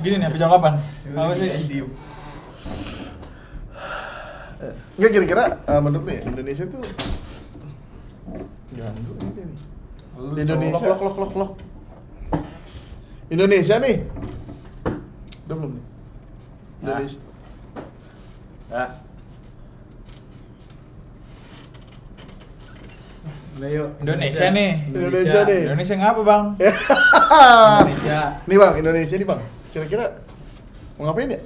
Gini nih, jam 8. Apa sih? Diem. Enggak kira-kira menurut lu ya Indonesia tuh ganggu ini nih. Indonesia Lok. Indonesia nih. Udah belum nih? Nah. Indonesia. Nah. Udah yuk. Indonesia nih. Indonesia ngapa, Bang? Indonesia. Nih Bang, Indonesia nih Bang. Kira-kira mau ngapain ya?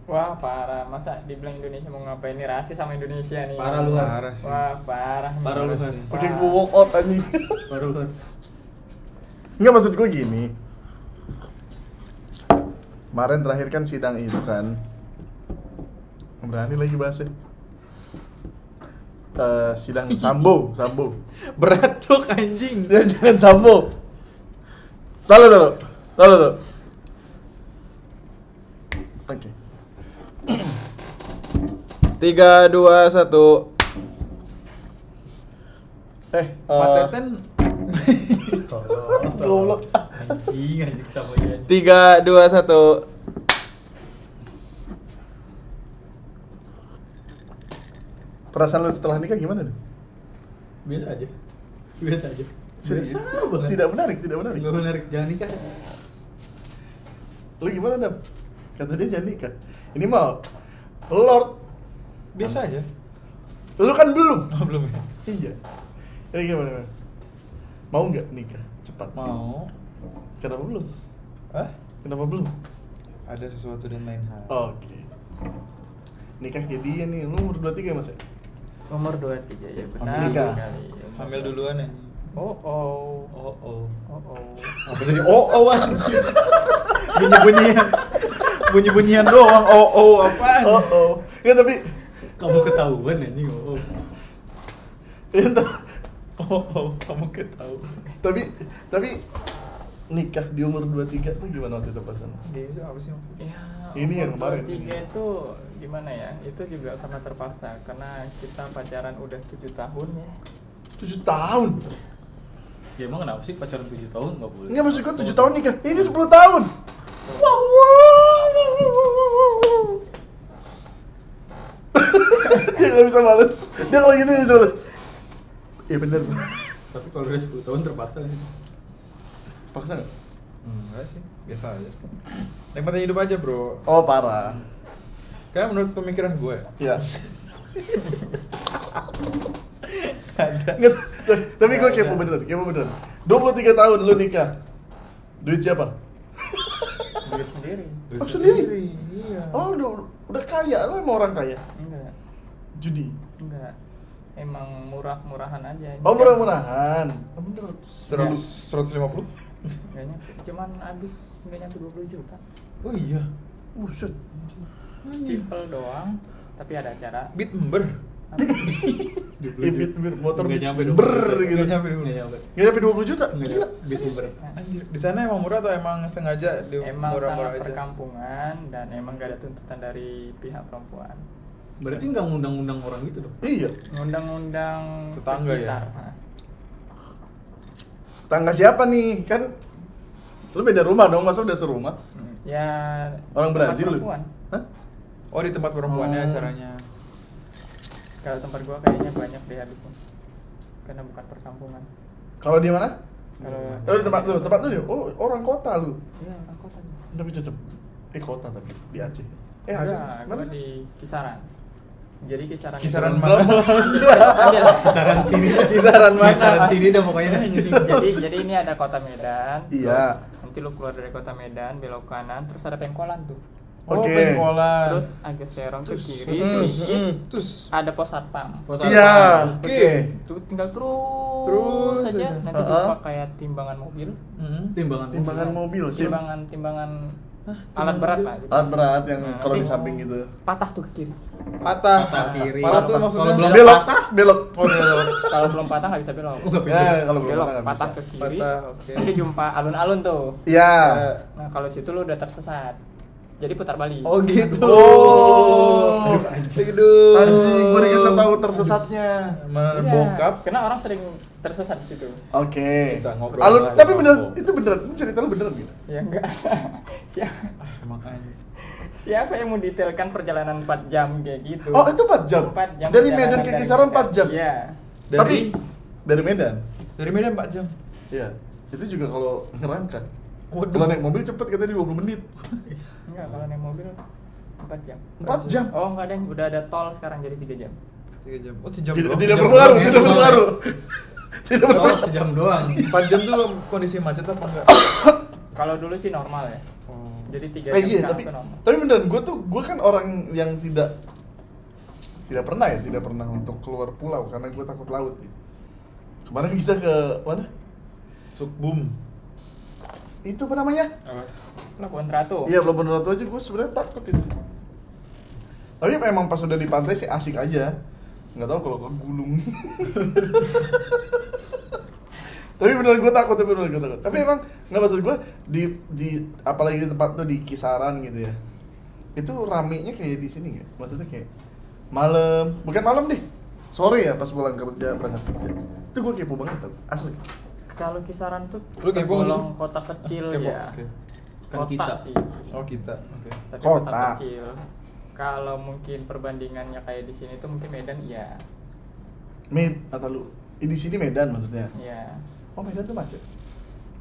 Wah parah, masa dibilang Indonesia mau ngapain nih, rasis sama Indonesia nih. Parah luar. Parah sih. Wah parah. Parah luar. Wah. Pakai gua walk out anjing. Baru luar. Enggak, maksud gue gini. Kemarin terakhir kan sidang itu kan. Berani lagi bahasnya. Sidang Sambo. Berat tuh anjing. Jangan Sambo. Tahu. Oke. 3 2 1. Pateten. Goblok. Anjing sama dia. 3 2 1. Perasaan lu setelah nikah gimana nih? Biasa aja. Biasa aja. Serius? Biasa banget. Tidak menarik. Enggak menarik, jangan nikah. Lu gimana, Dam? Kata dia jangan nikah. Ini mah Lord. Biasa aja. Lu kan belum. Oh, belum ya? Iya. Ini gimana? Mau nggak nikah cepat? Mau. Kenapa belum? Hah? Kenapa belum? Ada sesuatu dan lain hal. Oke. Nikah kayak dia nih. Lu umur 23 ya, Mas? Umur 23 ya benar Nikah. sekali. Hamil duluan anjing. Oh. Apa jadi anjing? Bunyi-bunyian doang. Apaan? Nggak, tapi Kamu ketahuan anjing. Oh. Kamu ketahuan. tapi nikah di umur 23 tuh gimana waktu itu perasaan? Itu apa sih maksudnya? Ya, Ini yang umur kemarin. 23 itu gimana ya? Itu juga karena terpaksa, karena kita pacaran udah 7 tahun ya. 7 tahun? Ya emang kenapa sih pacaran 7 tahun enggak boleh? Enggak, maksud gua 7 tahun nikah. Ini 10 tahun. Wow. Dia nggak bisa males. Dia kalau gitu nggak bisa males. Iya benar. Tapi kalau udah 10 tahun terpaksa kan. Paksa nggak? Enggak sih, biasa aja. Nikmatin hidup aja, Bro. Oh parah. Karena menurut pemikiran gue, Iya. Nggak, tapi gue kepo beneran. 23 tahun lu nikah. Duit siapa? Duit sendiri. Oh, sendiri? Iya. Oh udah kaya, lu emang orang kaya. Enggak. Judi. Enggak. Emang murah-murahan aja. Oh murah-murahan. Oh, bener. 150? Nggak nyampe. Cuman habis nggak nyampe 20 juta. Oh iya. Buset. Simple doang, tapi ada acara. Beat ember. Ibit motor Nggak nyampe ber 20 juta. gitu. Nggak nyampe dulu. Nggak nyampe. Nggak nyampe 20 juta? Nggak Gila. nyampe. Beat serius? Uber. Anjir, di sana emang murah atau emang sengaja di Emang murah-murah sangat aja? perkampungan dan emang gak ada tuntutan dari pihak perempuan. Berarti nggak ngundang-undang orang gitu dong? Iya. Ngundang-undang Tetangga ya? sekitar. Nah, Tangga siapa nih? Kan lu beda rumah dong, masa udah serumah? ya Orang tempat Brazil lu? perempuan. Hah? Oh, di tempat perempuannya Oh. acaranya. Kalau tempat gua kayaknya banyak deh habisnya. Karena bukan perkampungan. Kalau di mana? Kalau Oh, di tempat lu ya? Oh, orang kota lu. Iya, orang kota. Tapi tetep kota tapi di Aceh. Aceh. Enggak, Mana? gua di kisaran. Jadi kisaran Kisaran itu- mana? Ambil. Kisaran sini. Kisaran mana? Kisaran sini dah pokoknya dah. jadi ini ada kota Medan. Iya. Nanti lu keluar dari kota Medan, belok kanan, terus ada pengkolan tuh. Oh, Oke. pengkolan. Terus agak serong ke kiri Terus, sedikit, terus. ada pos satpam. Pos Iya. satpam. Oke. Itu tinggal terus Terus saja. aja. Nanti Uh-uh. lupa kayak timbangan mobil, Timbangan mobil sih. timbangan alat berat lah. Gitu. Alat berat yang Nah, kalau di nanti samping gitu. patah tuh ke kiri. Patah. Patah kiri. Patah tuh Patah. maksudnya. Kalau belum Belok, patah? belok. Oh, belok. Kalau belum patah nggak bisa belok. Oh, nggak bisa. Kalau belum Belok, patah nggak patah bisa. ke kiri. Patah, oke. Nanti jumpa alun-alun tuh. Iya. Nah kalau situ lu udah tersesat. Jadi putar balik. Oh gitu. Oh. Anjing. Anjing, gue dikasih tahu tersesatnya. Sama Iya, bokap. Karena orang sering tersesat di situ. Oke. Kita ngobrol Alun, lagi, tapi bener, ngobrol. itu beneran, ini cerita lu beneran gitu? Ya enggak. siapa, Emang anjing. siapa yang mau detailkan perjalanan 4 jam kayak gitu? Oh, itu 4 jam? 4 jam. Dari perjalanan Medan ke dari Kisaran Medan. 4 jam? Iya. Tapi, dari Medan? Dari Medan 4 jam. Iya. Itu juga kalau ngerangkak. Waduh. Kalau naik mobil cepet katanya 20 menit. Enggak, kalau naik mobil 4 jam. 4 jam? Oh enggak deh, udah ada tol sekarang jadi 3 jam. 3 jam. Oh, sejam Tidak, doang. tidak Sejam berpengaruh, doang, tidak ya, berpengaruh. Tidak Oh, berpengaruh. sejam doang. 4 jam tuh kondisi macet apa enggak? Kalau dulu sih normal ya. Oh. Jadi 3 jam Iya, sekarang tapi tuh normal. beneran gue kan orang yang tidak pernah untuk keluar pulau karena gue takut laut gitu. Kemarin kita ke mana? Sukbum. Itu apa namanya? Apa? Pelabuhan Ratu. Iya, Pelabuhan Ratu aja gue sebenarnya takut itu. Tapi emang pas udah di pantai sih asik aja. Nggak tahu kalau kegulung. Tapi bener gue takut, Tapi emang nggak, maksud gue di apalagi tempat tuh di Kisaran gitu ya. Itu ramenya kayak di sini nggak? Maksudnya kayak malam, bukan malam deh. Sore ya pas pulang kerja, berangkat kerja. Itu gue kepo banget tuh, asli. Kalau Kisaran tuh Lu kepo nggak sih? tergolong kota kecil Kepo, ya. oke. Kan Kota kita. sih. Oh, kita. Oke. Tapi Kota. kota kecil. Kalau mungkin perbandingannya kayak di sini tuh mungkin Medan iya. Atau lu di sini Medan maksudnya? Iya. Oh, Medan tuh macet.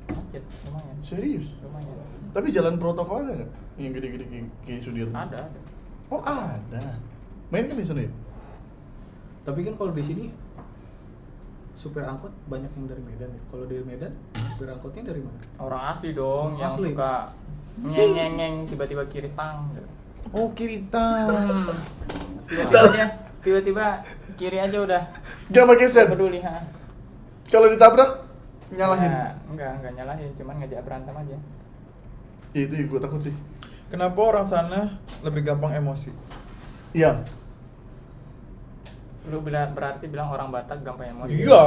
Macet lumayan. Serius? Lumayan. Tapi jalan protokol ada nggak? Yang gede-gede kayak Sudirman? Ada. Oh, ada. Main kan di sana ya? Tapi kan kalau di sini supir angkot banyak yang dari Medan ya. Kalau dari Medan, supir angkotnya dari mana? Orang asli dong yang Asli. suka ngeng tiba-tiba kiri tang gitu. Oh, kiri tang. Tiba-tiba kiri aja udah Gak pakai sen. nggak peduli ha. Kalau ditabrak nyalahin. Ya, enggak nyalahin, cuman ngajak berantem aja. Ya, itu yang gue takut sih. Kenapa orang sana lebih gampang emosi? Iya. Lu berarti bilang orang Batak gampang emosi. Iya.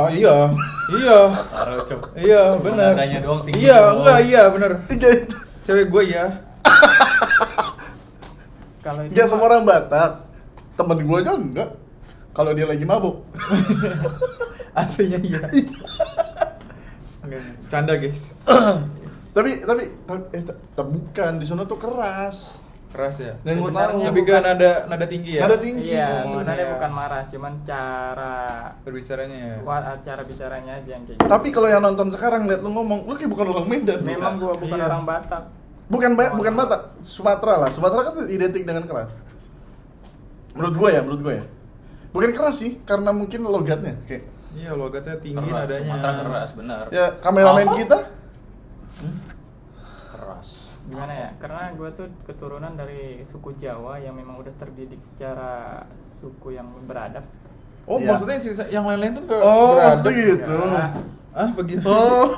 Taruh cok. Iya, benar. Nadanya doang tinggi. Iya, doang. enggak, iya, benar. Tiga itu. Cewek gue ya. Kalau itu Gak mah- semua orang Batak. Temen gue aja enggak. Kalau dia lagi mabuk. Aslinya iya. Enggak, canda guys. tapi bukan di sana tuh keras. Keras ya. Yang gue tahu. Sebenarnya Lebih ke nada tinggi ya. Nada tinggi. Iya, Oh, sebenarnya iya. bukan marah, cuman cara Berbicaranya ya. cara bicaranya aja yang kayak gitu. Tapi kalau yang nonton sekarang lihat lu ngomong, lu kayak bukan orang Medan. Memang gua bukan Iya. orang Batak. Bukan Batak, Sumatera lah. Sumatera kan tuh identik dengan keras. Menurut gue ya. Bukan keras sih, karena mungkin logatnya kayak. Iya, logatnya tinggi Keras, nadanya. Sumatera keras, benar. Ya, kameramen Apa? kita Keras. Gimana ya? Karena gua tuh keturunan dari suku Jawa yang memang udah terdidik secara suku yang beradab. Oh, Iya. maksudnya yang lain-lain tuh enggak Oh, beradab. maksudnya gitu. Enggak. Ah, begitu. Oh,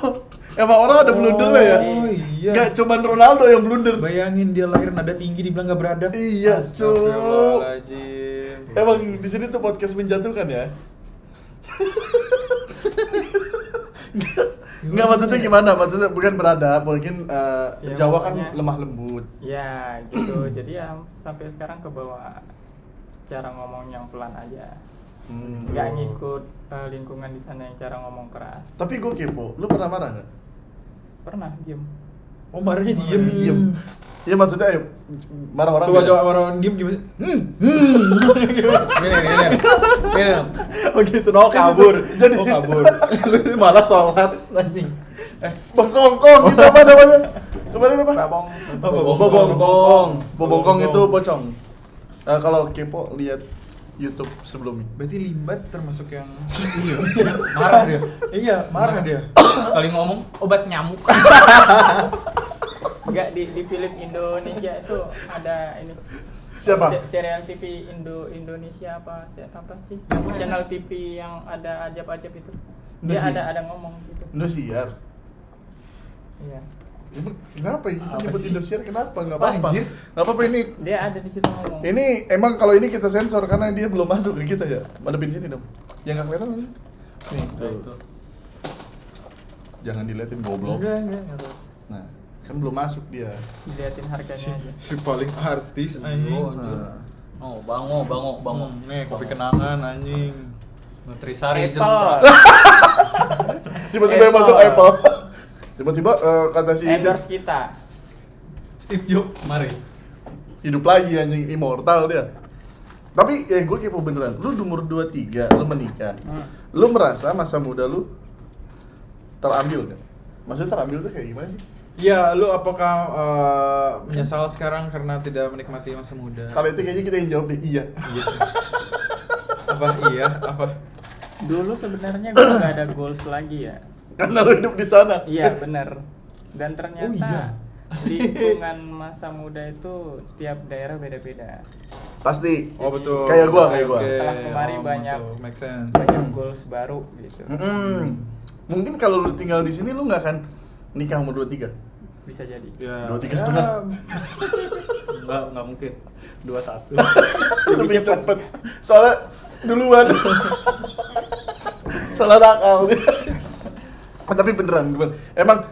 emang orang ada blunder lah ya? Oh, iya. Gak cuman Ronaldo yang blunder. Bayangin dia lahir nada tinggi dibilang gak beradab. Iya, Astagfirullahaladzim. Emang di sini tuh podcast menjatuhkan ya? Nggak, maksudnya gimana? Maksudnya bukan beradab, mungkin Ya, Jawa kan pokoknya- lemah lembut. Ya, gitu. Jadi ya sampai sekarang kebawa cara ngomong yang pelan aja. Nggak ngikut lingkungan di sana yang cara ngomong keras. Tapi gue kepo, lu pernah marah nggak? Pernah diem. Oh, marahnya diem. Diem. Ya maksudnya marah orang. Coba ya? coba marah orang diem gimana? Gini. Oh gitu, no kabur. Jadi Oh, kabur. lu malah sholat anjing. Bengkongkong gitu apa namanya? Kemarin apa? Babong. Bobongkong. Bobongkong itu pocong. Kalau kepo lihat YouTube sebelumnya. Berarti Limbat termasuk yang Marah dia. iya, marah dia. Sekali ngomong obat nyamuk. Enggak, di film Indonesia itu ada ini. Siapa? Serial TV Indonesia apa sih? Channel TV yang ada ajab-ajab itu. Dia Indosiar. ada ngomong gitu. Indosiar. Iya. Emang kenapa ya? Kita Apa nyebut sih? Indosiar kenapa? Nggak Apa, apa-apa. anjir? Nggak apa-apa ini. Dia ada di situ ngomong. Ini emang kalau ini kita sensor karena dia belum masuk ke kita ya. Madepin sini dong. Yang nggak kelihatan mana? Nih, Nah, itu. jangan diliatin goblok. Enggak tahu. Nah, Kan belum masuk dia. Diliatin harganya aja. Si paling artis anjing. Oh, anjing. Nah. Oh, bango. Nih kopi kenangan anjing. Nutrisari Apple. Tiba-tiba yang masuk Apple. Tiba-tiba kata si Endorse kita. Steve Jobs, mari. hidup lagi anjing, immortal dia. Tapi ya gue kepo beneran. Lu umur 23, lu menikah. Lu merasa masa muda lu terambil gak? Maksudnya terambil tuh kayak gimana sih? Ya, lu apakah menyesal sekarang karena tidak menikmati masa muda? Kalau itu kayaknya kita yang jawab deh, iya. Iya sih. Apa? Dulu sebenarnya gue nggak ada goals lagi ya. Karena lu hidup di sana. Iya bener. Dan ternyata Oh, iya. lingkungan masa muda itu tiap daerah beda-beda. Pasti. Oh betul. Kayak gua. Setelah kemari banyak. masuk. Make sense. Banyak goals baru gitu. Mungkin kalau lu tinggal di sini lu nggak akan nikah umur 23. Bisa jadi. Ya. 23,5. Enggak mungkin. 21. Lebih cepet. Soalnya duluan. Salah nakal. Tapi beneran.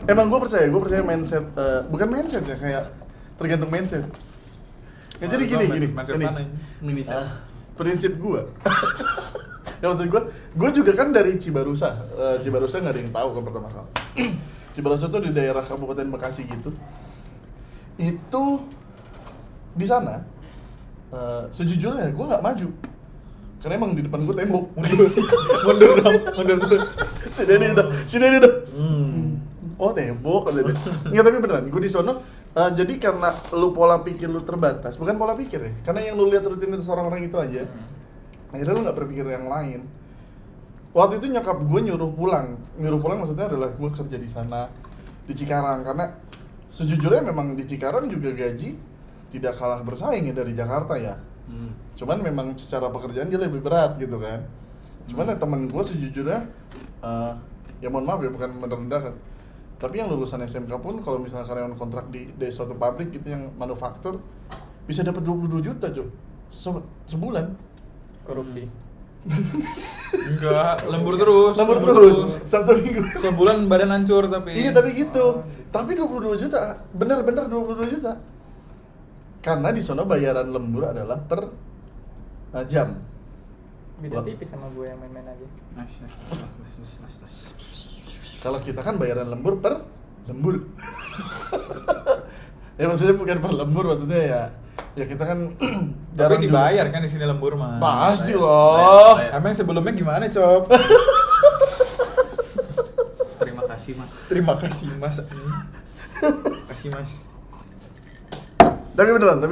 Emang gue percaya mindset, bukan mindset ya, kayak tergantung mindset. Ya, jadi gini. Mindset Ini. mana ini? Mini set. Prinsip gue. Ya maksud gue juga kan dari Cibarusa. Cibarusa nggak ada yang tahu kan pertama kali. Cibarusa tuh di daerah Kabupaten Bekasi gitu. Itu di sana sejujurnya gue nggak maju. Karena emang di depan gue tembok. mundur terus. Si Dedi udah. Oh tembok kata dia. Nggak, tapi beneran, gue di sono. Jadi karena lu pola pikir lu terbatas, bukan pola pikir ya, karena yang lu lihat rutinitas orang-orang itu aja, akhirnya lu nggak berpikir yang lain. Waktu itu nyokap gue nyuruh pulang maksudnya adalah gue kerja di sana di Cikarang, karena sejujurnya memang di Cikarang juga gaji tidak kalah bersaing ya dari Jakarta ya. Cuman memang secara pekerjaan dia lebih berat gitu kan. Cuman ya temen gue sejujurnya, ya mohon maaf ya bukan merendahkan, tapi yang lulusan SMK pun kalau misalnya karyawan kontrak di suatu pabrik gitu yang manufaktur bisa dapat 22 juta cuy sebulan. Korupsi. Enggak, lembur terus. Sabtu Minggu. Sebulan badan hancur tapi. Iya tapi gitu. Tapi 22 juta, bener-bener 22 juta. Karena di sana bayaran lembur adalah per jam. Beda tipis sama gue yang main-main aja. Nice. Kalau kita kan bayaran lembur per lembur. Ya maksudnya bukan per lembur, maksudnya ya kita kan Tapi dibayar kan di sini lembur mah. Pasti loh. Emang sebelumnya gimana, Cop? Terima kasih, Mas. Terima kasih, Mas. Kasih, Mas. Tapi beneran.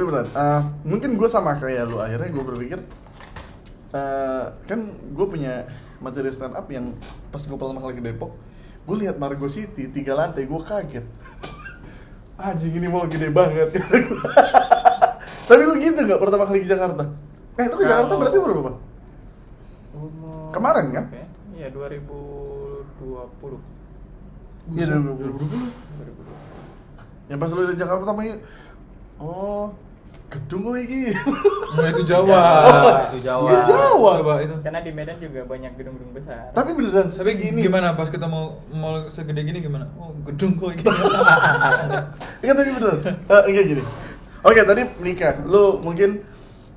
Mungkin gue sama kayak lu, akhirnya gue berpikir kan gue punya materi stand up yang pas gue pertama kali ke Depok, gue lihat Margo City 3 lantai, gue kaget. Anjing ini mau gede banget. Tapi lu gitu nggak pertama kali ke Jakarta? Lu ke Jakarta berarti berapa, Pak? Kemarin kan? Iya 2020. Iya 2020. Yang pas lu di Jakarta pertamanya, oh gedung lagi. Nah, itu Jawa. Itu Jawa. Itu Jawa. Coba itu. Karena di Medan juga banyak gedung-gedung besar. Tapi beneran Tapi segini. gimana pas kita mau segede gini gimana? Oh, gedung kok gitu. Iya tapi beneran. Enggak gini. Oke, tadi nikah. Lu mungkin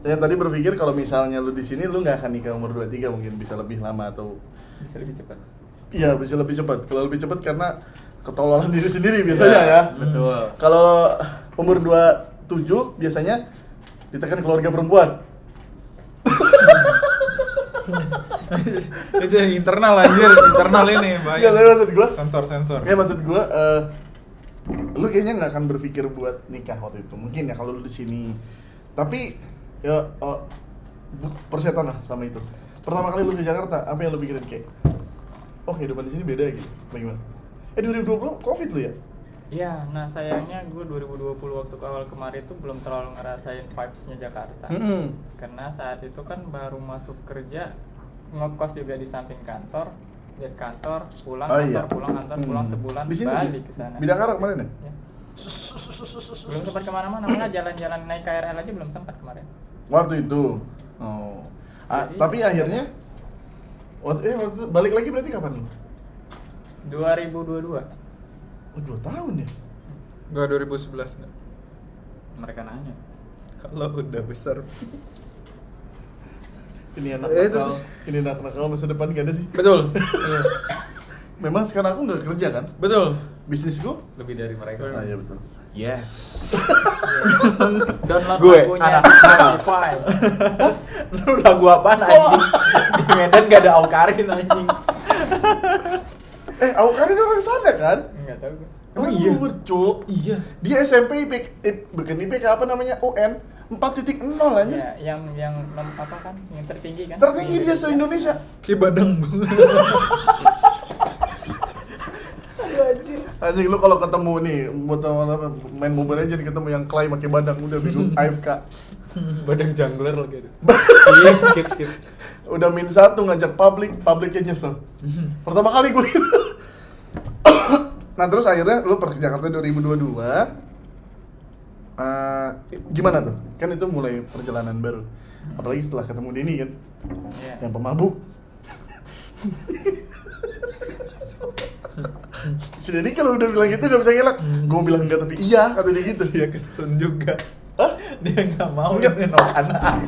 yang tadi berpikir kalau misalnya lu di sini lu nggak akan nikah umur 23, mungkin bisa lebih lama atau Bisa lebih cepat. iya bisa lebih cepat. Kalau lebih cepat karena ketololan diri sendiri biasanya ya. Betul. Kalau umur 27 biasanya ditekan keluarga perempuan. Itu yang internal internal ini, Bang. Enggak, tapi maksud gua Sensor. ya maksud gua lu kayaknya nggak akan berpikir buat nikah waktu itu. Mungkin ya kalau lu di sini. Tapi ya persetan lah sama itu. Pertama kali lu ke Jakarta, apa yang lu pikirin kayak? Oh, kehidupan di sini beda gitu. Bagaimana? 2020 Covid lu ya? Iya, nah sayangnya gue 2020 waktu awal kemarin itu belum terlalu ngerasain vibes-nya Jakarta. Karena saat itu kan baru masuk kerja, ngekos juga di samping kantor, dari kantor pulang pulang sebulan di sini balik ke sana. Bidakara kemarin ya? Ya. Belum sempat kemana-mana, malah jalan-jalan naik KRL aja belum sempat kemarin. Waktu itu. Oh. Tapi akhirnya waktu balik lagi berarti kapan lu? 2022. Oh, 2 tahun ya? Gua 2011 enggak. Mereka nanya. Kalau udah besar. Ini anak Itu nakal, sih. ini anak nakal masa depan gak ada sih. Betul. Memang sekarang aku nggak kerja kan, Betul. bisnisku. Lebih dari mereka. Ah iya betul. Yes. Download Gue, lagunya anak Spotify. Lu lagu apaan anjing? Di Medan gak ada Aukarin anjing. Aukarin orang sana kan? Enggak tahu gue. Emang iya? Cuk. Iya. Dia SMP bukan IPK apa namanya? UN 4.0 aja. Ya, yang apa kan? Yang tertinggi kan? Tertinggi dia se-Indonesia. Kayak badang. Anjing lu kalau ketemu nih buat teman-teman main Mobile Legends ketemu yang Clay pakai badang udah bingung AFK. Badang jungler lagi ada. Iya, skip. Udah min 1 ngajak publiknya nyesel. Pertama kali gue gitu. Nah terus akhirnya lu pergi ke Jakarta 2022. Gimana tuh? Kan itu mulai perjalanan baru. Apalagi setelah ketemu Denny kan, Iya. yang pemabuk. Si Denny kalau udah bilang gitu gak bisa ngelak. Gue bilang enggak tapi iya kata dia gitu. Dia kestun juga. Hah? Dia nggak mau Enggak. nenokan.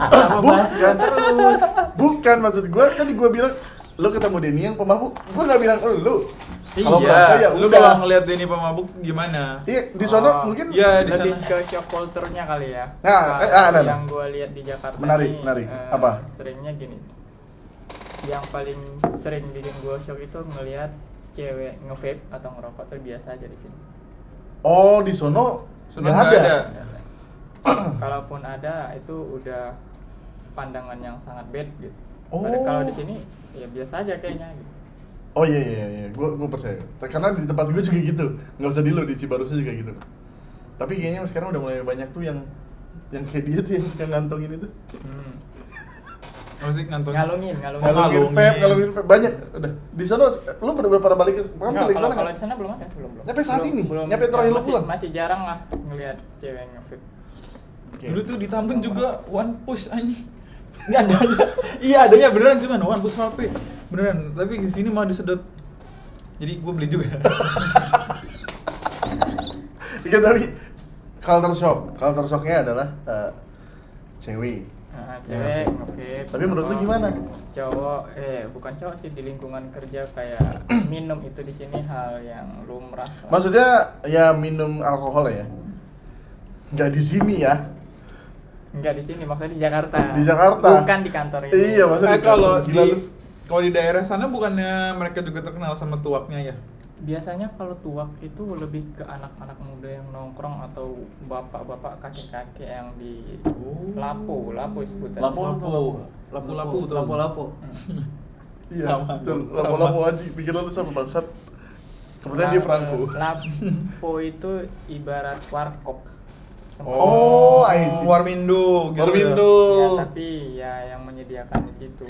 Sama bahas Bukan. terus. Bukan maksud gue kan gue bilang lu ketemu Denny yang pemabuk. Gue gak bilang lu. Kalau merasa ya lu udah. kalau ngeliat Denny pemabuk gimana? Iya di sono Oh, mungkin. Iya, di Lebih sana. ke shock culture-nya kali ya. Nah, Kalau nah. yang gue lihat di Jakarta Menarik. Apa? Seringnya gini. Yang paling sering bikin gue shock itu ngelihat cewek nge-vape atau ngerokok tuh biasa aja di sini. Oh di sono Sono nggak nggak ada. ada. Kalaupun ada itu udah pandangan yang sangat bad gitu. Oh. Kalau di sini ya biasa aja kayaknya gitu. Oh iya, gue percaya. Karena di tempat gue juga gitu. Nggak usah di lo, di Cibarusnya juga gitu. Tapi kayaknya sekarang udah mulai banyak tuh yang kayak dia tuh yang suka ngantongin itu. Musik ngantong. Ngalungin. Ngalungin vape, banyak. Udah. Di sana lu pada balik ke kan Enggak, balik ke kalau sana kalau kan? di sana belum ada, belum. Nyampe saat ini? Belum. Nyampe terakhir lu pulang? Masih jarang lah ngelihat cewek nge-vape. Oke. Dulu tuh di Tambun juga One Push anjing. Enggak ada. Iya, adanya beneran cuman One Push HP. Beneran, tapi di sini malah disedot. Jadi gue beli juga. Iya tapi culture shocknya adalah cewek. Nah, cewek nge-vape. Tapi menurut lu ngerokok. gimana? Cowok, bukan cowok sih, di lingkungan kerja kayak minum itu di sini hal yang lumrah. lah. Maksudnya ya minum alkohol ya? Nggak di sini ya? Enggak di sini, maksudnya di Jakarta. Di Jakarta. Bukan di kantor ini. Iya, maksudnya Kalau gila lu. di daerah sana bukannya mereka juga terkenal sama tuaknya ya? Biasanya kalau tuak itu lebih ke anak-anak muda yang nongkrong atau bapak-bapak kakek-kakek yang di lapo sebutannya. Lapu-lapu tuh. Lapo-lapo. Iya, Sama. betul. Lapo-lapo aja, pikiran lu sama bangsat. Kemudian dia Franco. Lapo itu ibarat warkop. Oh, I see. Warmindo gitu. Warmindo. Ya, tapi ya yang menyediakan itu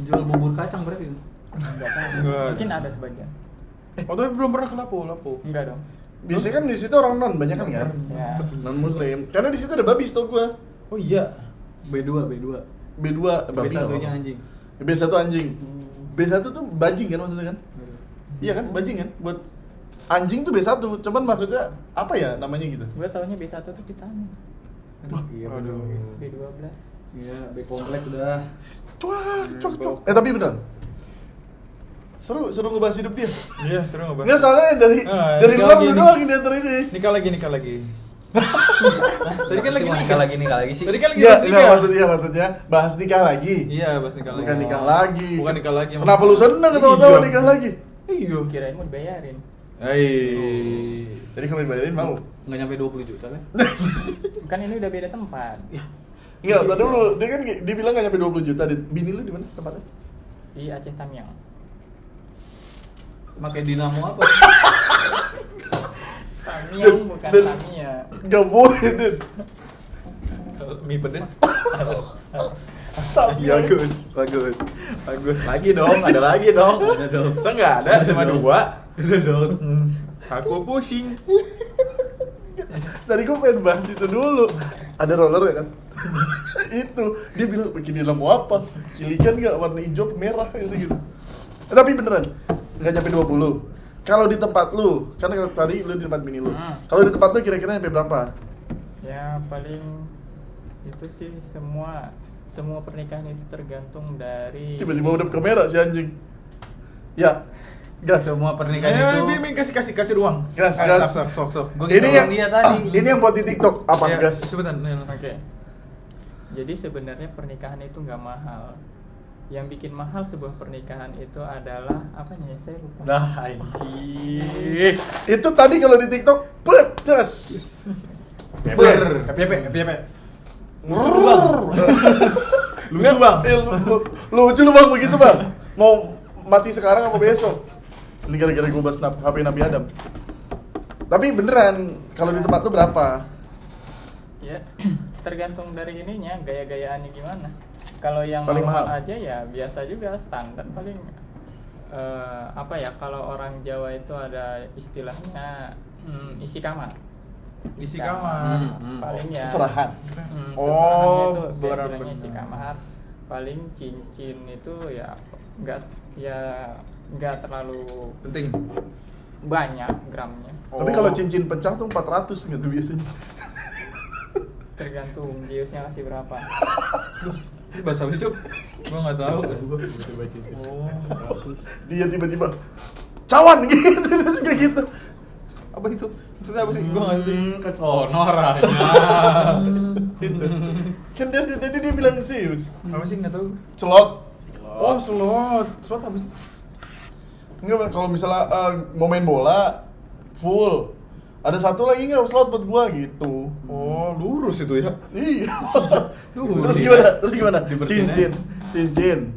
Jual bubur kacang berarti. enggak tahu. Enggak. Mungkin ada sebagian. Oh, tapi belum pernah ke Lapu. Enggak dong. Biasanya kan di situ orang non banyak kan? Ya. Non muslim. Karena di situ ada babi tau gua. Oh iya. B2. B2 babi. B1-nya anjing. B1 anjing. B1 tuh bajing kan maksudnya kan? Iya kan? Bajing kan? Buat anjing tuh B1, cuman maksudnya apa ya namanya gitu? Gue taunya B1 tuh Titanic. Iya, Aduh. B12. Iya, B komplek udah. Cuak. Tapi beneran. Seru ngebahas hidup dia. Iya, seru ngebahas. Enggak soalnya dari nikah luar lagi lu nih. doang ini antar ini. Nikah lagi. Tadi kan lagi nikah lagi sih. Tadi kan lagi Iya, bahas nikah. maksudnya bahas nikah lagi. Iya, bahas nikah lagi. Bukan nikah lagi. Bukan nikah lagi. Kenapa lu seneng ketawa-tawa Iya. nikah lagi? Iya. Kirain mau dibayarin. Jadi kalau dibayarin mau. Nggak nyampe 20 juta kan? Kan ini udah beda tempat. Enggak, tadi dulu dia kan dia bilang enggak nyampe 20 juta. Bini lu di mana tempatnya? Di Aceh Tamiang. Pakai dinamo apa? Tamiang bukan Dan- Tamiya. Enggak boleh, Den. Mie pedes. Sapi Bagus. Lagi dong, ada lagi dong. Ada dong. Masa nggak ada, cuma dong. 2. Udah dong. Aku pusing. Tadi gue pengen bahas itu dulu. Ada roller ya kan? Itu dia bilang bikin dia mau apa? Cilikan nggak warna hijau merah gitu. Tapi beneran nggak nyampe 20. kalau di tempat lu, kan kalau tadi lu di tempat bini lu. Kalau di tempat lu kira-kira sampai berapa? Ya paling itu sih semua pernikahan itu tergantung dari Tiba-tiba udah kamera si anjing. Ya. Gas. Semua pernikahan itu. Min kasih ruang. Gas. Sok. Gua Ini gitu yang dia tadi. Ini yang buat di TikTok apa Ya, gas? Sebentar. Oke. Jadi sebenarnya pernikahan itu nggak mahal. Yang bikin mahal sebuah pernikahan itu adalah apanya ya, saya lupa. Dah anjing. Itu tadi kalau di TikTok pedas. FYP. Lucu bang. Lucu lu bang begitu bang. Mau mati sekarang apa besok? Ini gara-gara gue bahas HP Nabi Adam. Tapi beneran kalau di tempat lu berapa? Ya, tergantung dari ininya, gaya-gayaannya gimana. Kalau yang Paling normal mahal. aja ya biasa juga standar paling apa ya, kalau orang Jawa itu ada istilahnya isi kamar. Isi kamar. Paling ya Seserahan. seserahannya itu barang bilangnya isi benar. kamar. Paling cincin itu ya nggak terlalu Penting. banyak gramnya, Tapi kalau cincin pecah tuh 400 gitu biasanya. tergantung jiusnya kasih berapa. Ini bahasa apa sih, Cuk? Gua enggak tahu. Tiba-tiba cincin. Oh. Dia tiba-tiba cawan gitu kayak gitu. Apa itu? Maksudnya apa sih? Gua enggak ngerti. Kesono arahnya. Gitu. Kan dia bilang serius. Apa sih enggak tahu? Celot. Oh, slot. Slot apa sih? Enggak, kalau misalnya mau main bola full. Ada satu lagi nggak slot buat gua gitu. Oh, lurus itu ya. Iya. Tuh, Terus iya. gimana? Dibersihin Cincin.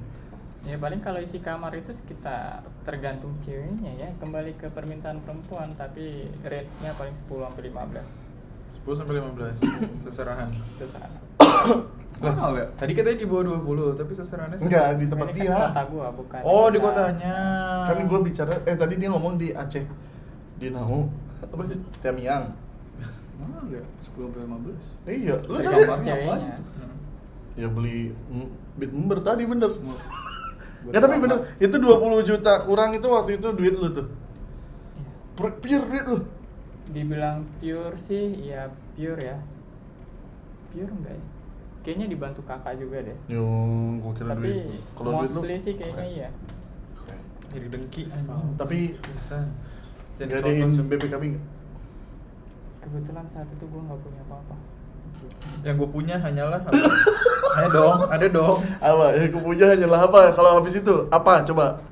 Ya paling kalau isi kamar itu sekitar tergantung ceweknya ya, kembali ke permintaan perempuan, tapi range-nya paling 10 sampai 15. 10 sampai 15 seserahan. Seserahan. Mahal ya? Tadi katanya di bawah 20, tapi seserahannya Enggak, di tempat Ini dia. kan kota gua bukan. Oh, di kota. kotanya. Kan gua bicara tadi dia ngomong di Aceh. Di Nau. Apa sih? Tamiang. Mahal ya? 10 sampai 15. Iya, lu tadi Tergantung Kamarnya ceweknya. ya beli beat member tadi bener. Buat Ya tapi kamar. bener, itu 20 juta kurang itu waktu itu duit lu tuh. Pure duit lu. Dibilang pure sih, ya pure ya. Pure enggak ya? Kayaknya dibantu kakak juga deh. Yung, gua kira Tapi duit. Kalau duit lu mostly sih kayaknya iya. Jadi dengki anjing. Tapi bisa. Jadi gadein tonton. BPKB enggak? Kebetulan saat itu gua nggak punya apa-apa. Yang gue punya hanyalah apa? ada dong. Apa? Yang aku punya hanyalah apa? Kalau habis itu apa? Coba.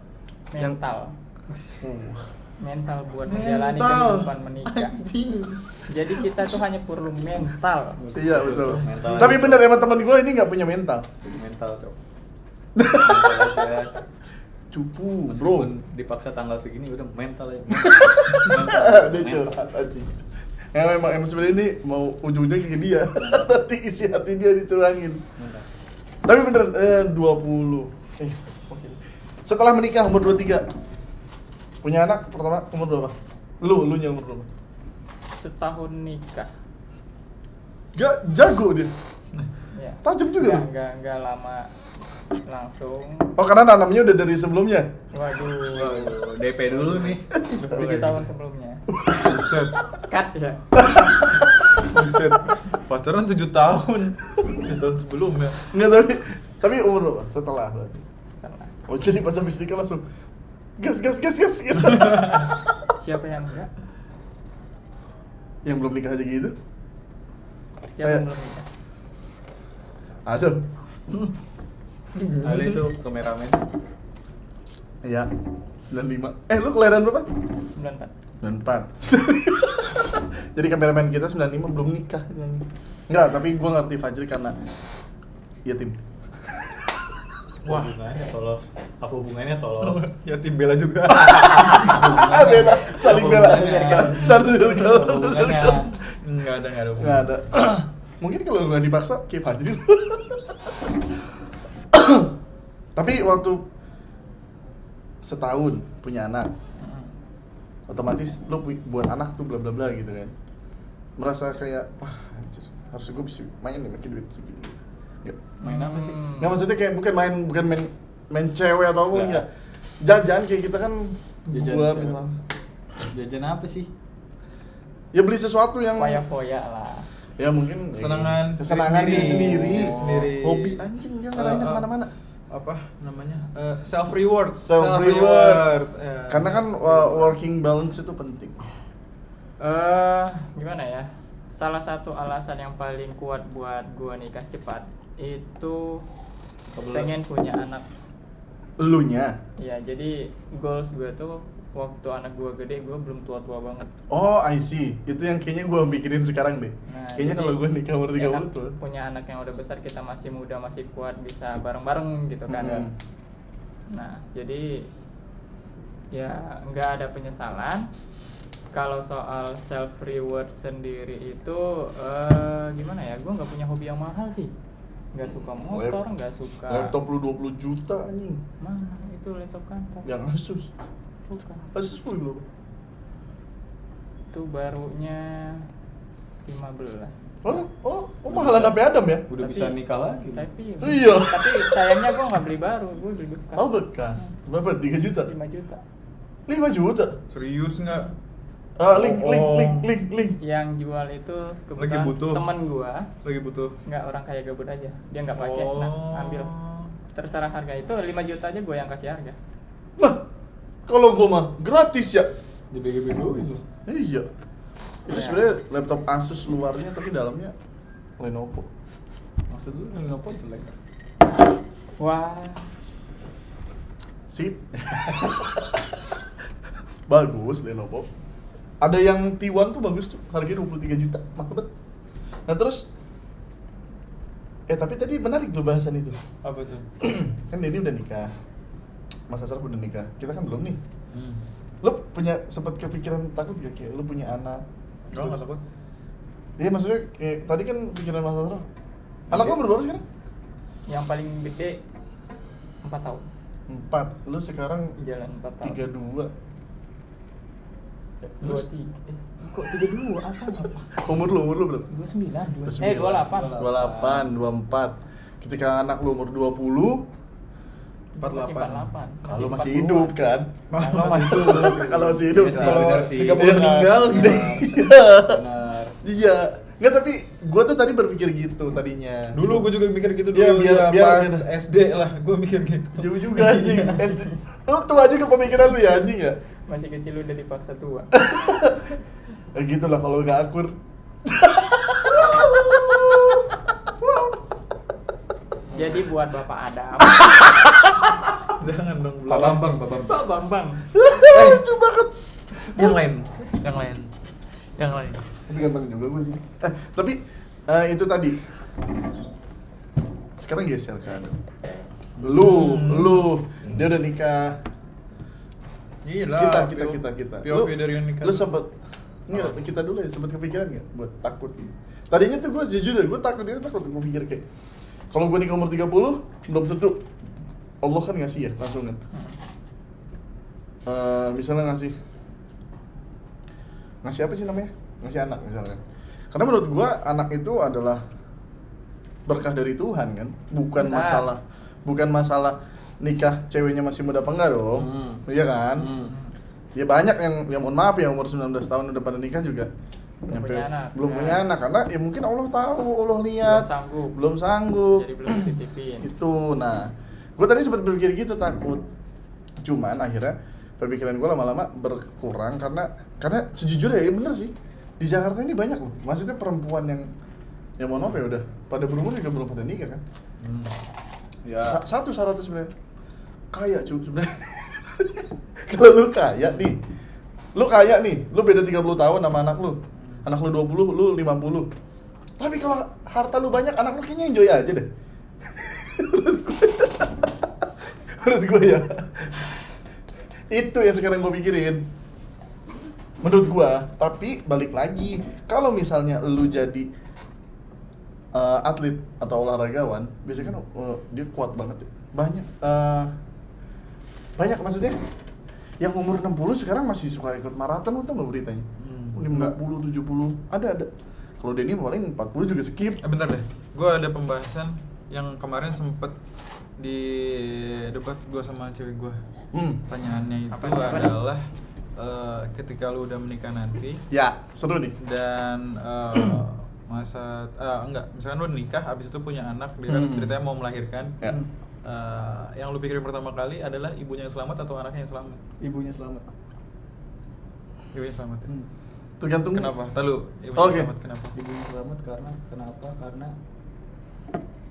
Mental. Uh. Mental buat menjalani Mental. kehidupan menikah. Anjing. Jadi kita tuh hanya perlu mental. Iya betul. Mental. Tapi bener emang teman gue ini nggak punya mental. Mental, Cok. Mental aja. Cupu, bro. Meskipun dipaksa tanggal segini udah mental aja. Mental. Dia curhat aja. Ya memang sebenarnya ini mau ujungnya ke dia. Nanti isi hati dia dicurangin. Mental. Tapi bener 20. Oke. Setelah menikah umur 23. Punya anak pertama umur berapa? Lu nya umur berapa? Setahun nikah. Gak jago dia. Ya. Tajam juga lu. Enggak lama langsung. Oh karena nanamnya udah dari sebelumnya. Waduh. Wow, DP dulu nih. 7 tahun sebelumnya. Buset. Cut ya. Buset. Pacaran 7 tahun. 7 tahun sebelumnya. Enggak tapi umur berapa? Setelah berarti. Setelah. Oh jadi pas habis nikah langsung gas gitu. Siapa yang enggak? Yang belum nikah aja gitu. Siapa yang belum nikah? Ada. Ali itu kameramen. Iya. 95. Lu kelahiran berapa? 94. 94. Jadi kameramen kita 95 belum nikah. Enggak, tapi gua ngerti Fajri karena yatim. Wah, hubungannya tolol. Apa hubungannya tolol? Ya tim bela juga. Bela, saling bela. Saling bela. Hubungannya Enggak ada Enggak ada. Mungkin kalau nggak dipaksa kayak Fajri. Tapi waktu setahun punya anak, otomatis lo buat anak tuh bla bla bla gitu kan. Merasa kayak wah anjir, harusnya gue bisa main nih makin duit segini. Nggak. Main apa sih? Nggak, maksudnya kayak bukan main cewek atau apa Nggak. enggak. Jajan kayak kita kan Jajan buat cewek. misalnya Jajan apa sih? Ya beli sesuatu yang Foya-foya lah. ya mungkin Kesenangan diri sendiri. sendiri. Hobi anjing dia ngarahinnya kemana-mana. Apa namanya? Self reward. Ya. Karena kan working balance itu penting. Gimana ya? Salah satu alasan yang paling kuat buat gua nikah cepat itu pengen punya anak. Elunya. Ya, jadi goals gua tuh waktu anak gua gede, gua belum tua-tua banget. Oh, I see. Itu yang kayaknya gue mikirin sekarang deh. Nah, Kayaknya jadi kalau gue nikah umur 30 enak tuh. punya anak yang udah besar, kita masih muda, masih kuat, bisa bareng-bareng gitu kan. Mm-hmm. Nah, jadi ya nggak ada penyesalan. Kalau soal self reward sendiri itu gimana ya? Gue nggak punya hobi yang mahal sih. Nggak suka motor, nggak suka. Laptop lu 20 juta anjing. Mana itu laptop kantor? Yang Asus. Bukan. Asus lu berapa? Itu barunya 15. Oh, mahalan HP Adam ya? Udah bisa nikah lagi. Tapi Iya. Tapi sayangnya gue nggak beli baru, gue beli bekas. Oh, bekas. Berapa? 3 juta? 5 juta. 5 juta? Serius nggak? Link. Yang jual itu Lagi butuh. teman gua, Lagi butuh. nggak orang kaya gabut aja, dia nggak pakai, nah ambil, terserah harga itu 5 juta aja gua yang kasih harga. Lah, kalau gua mah gratis ya. Di BGB itu. Iya. Itu Ya. sebenarnya laptop Asus luarnya tapi dalamnya Lenovo. Maksud lu Lenovo jelek? Wah, Sip. Bagus Lenovo. Ada yang T1 tuh bagus tuh, harganya 23 juta, mahal banget. Nah terus, tapi tadi menarik tuh bahasan itu. Apa tuh? Kan Denny udah nikah, Mas Asraf udah nikah, kita kan belum nih. Lu punya sempat kepikiran takut gak kayak lu punya anak? Nggak takut. Iya maksudnya kayak tadi kan pikiran Mas Asraf. Anak lu berapa sekarang? yang paling gede 4 tahun, 4. Lu sekarang jalan 4 tahun. 32. Terus 23. Kok 32? Apa? umur lu berapa? 29. 29. 28. 28, 24. Ketika anak lu umur 20, 48. kalau masih hidup kan? Kalau masih hidup. Kalau masih hidup Iya sih, kan? benar sih. 30 Iya, meninggal kan? gitu. Iya. Benar. Iya. Enggak, tapi gua tuh tadi berpikir gitu tadinya. Dulu gue juga mikir gitu Iya, dulu biar- ya, biar- pas biar- SD lah, gue mikir gitu. Jauh juga anjing. SD. Lu tua juga pemikiran lu ya anjing ya? Masih kecil udah dipaksa tua. Gitu lah kalau nggak akur. Jadi buat Bapak Adam, Jangan dong Pak belum. Bambang. Pak Bambang, Lucu banget. Yang lain. Tapi ganteng juga gue sih. Tapi itu tadi. Sekarang geser kan. Lu, dia udah nikah. Gila. Kita. POV dari yang nikah. Lu sempet kita dulu ya, sempet kepikiran nggak buat takut? Tadinya tuh gue jujur deh, gue takut, gue pikir kayak kalau gue nikah umur 30, belum tentu Allah kan ngasih ya, langsung kan. Misalnya ngasih apa sih namanya? Ngasih anak misalnya. Karena menurut gue anak itu adalah berkah dari Tuhan kan, bukan Benar. masalah nikah ceweknya masih muda apa enggak dong. Iya kan? Ya banyak yang mohon maaf ya umur 19 tahun udah pada nikah juga belum punya anak karena ya mungkin Allah tahu, Allah lihat belum sanggup. jadi belum dititipin. Itu. Nah, gue tadi sempat berpikir gitu, takut. Cuman akhirnya pemikiran gue lama-lama berkurang karena sejujurnya ya bener sih. Di Jakarta ini banyak loh. Maksudnya perempuan yang mohon maaf ya udah pada berumur juga belum pada nikah kan. Ya. Satu syaratnya sebenarnya kaya cuy sebenarnya. Kalau lu kaya nih, lu beda 30 tahun sama anak lu 20, lu 50. Tapi kalau harta lu banyak, anak lu kayaknya enjoy aja deh. Menurut gue ya. Itu yang sekarang gue pikirin. Menurut gue, tapi balik lagi, kalau misalnya lu jadi atlet atau olahragawan, biasanya kan dia kuat banget ya. Banyak maksudnya yang umur 60 sekarang masih suka ikut maraton, lu tau gak beritanya? 50, 70, ada. Kalau Denny paling 40 juga skip. Bentar deh, gue ada pembahasan yang kemarin sempet di debat gue sama cewek gue. Pertanyaannya itu Apa? adalah ketika lu udah menikah nanti Ya, seru nih. dan misalkan lu nikah habis itu punya anak dia ceritanya mau melahirkan. Ya. Yang lu pikirin pertama kali adalah ibunya yang selamat atau anaknya yang selamat? Ibunya selamat. Ibunya selamat ya? Tergantung Kenapa? Tahu ibunya Oke. selamat kenapa? Ibunya selamat karena kenapa? Karena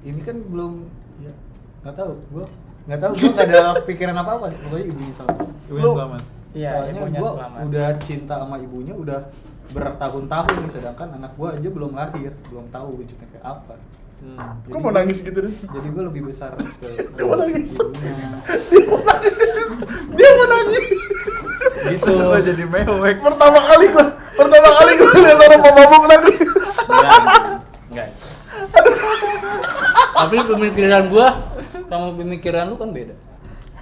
ini kan belum ya nggak tahu gue nggak ada pikiran apa pokoknya ibunya selamat. Ibunya Lu- selamat. Iya, Soalnya ibunya gue selamat. udah cinta sama ibunya udah bertahun-tahun nih, sedangkan anak gue aja belum lahir, belum tahu wujudnya kayak apa. Kok mau nangis gitu deh? Jadi gue lebih besar ke Dia mau nangis. ibunya. Dia mau nangis. Gitu. Gua jadi mewek. Pertama kali gue lihat orang mabuk nangis. Enggak. Tapi pemikiran gue sama pemikiran lu kan beda.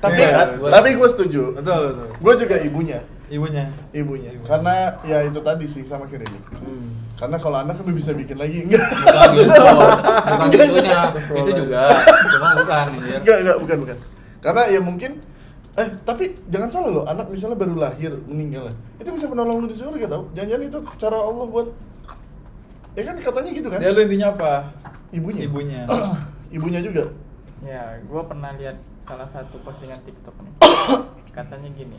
Tapi Iya, tapi gue setuju. Betul. Gue juga ibunya. Ibunya. Karena ya itu tadi sih sama kayak Denny. Karena kalau anak kan bisa bikin lagi enggak? Bukan gitu. Bukan gitunya. Itu juga. Cuma bukan anjir. Bukan. Karena ya mungkin tapi jangan salah loh, anak misalnya baru lahir meninggal, itu bisa menolong lu di surga tau. Jangan-jangan itu cara Allah buat ya kan katanya gitu kan? Ya lu intinya apa? Ibunya. Ibunya juga. Ya, gue pernah lihat salah satu postingan TikTok nih. Katanya gini,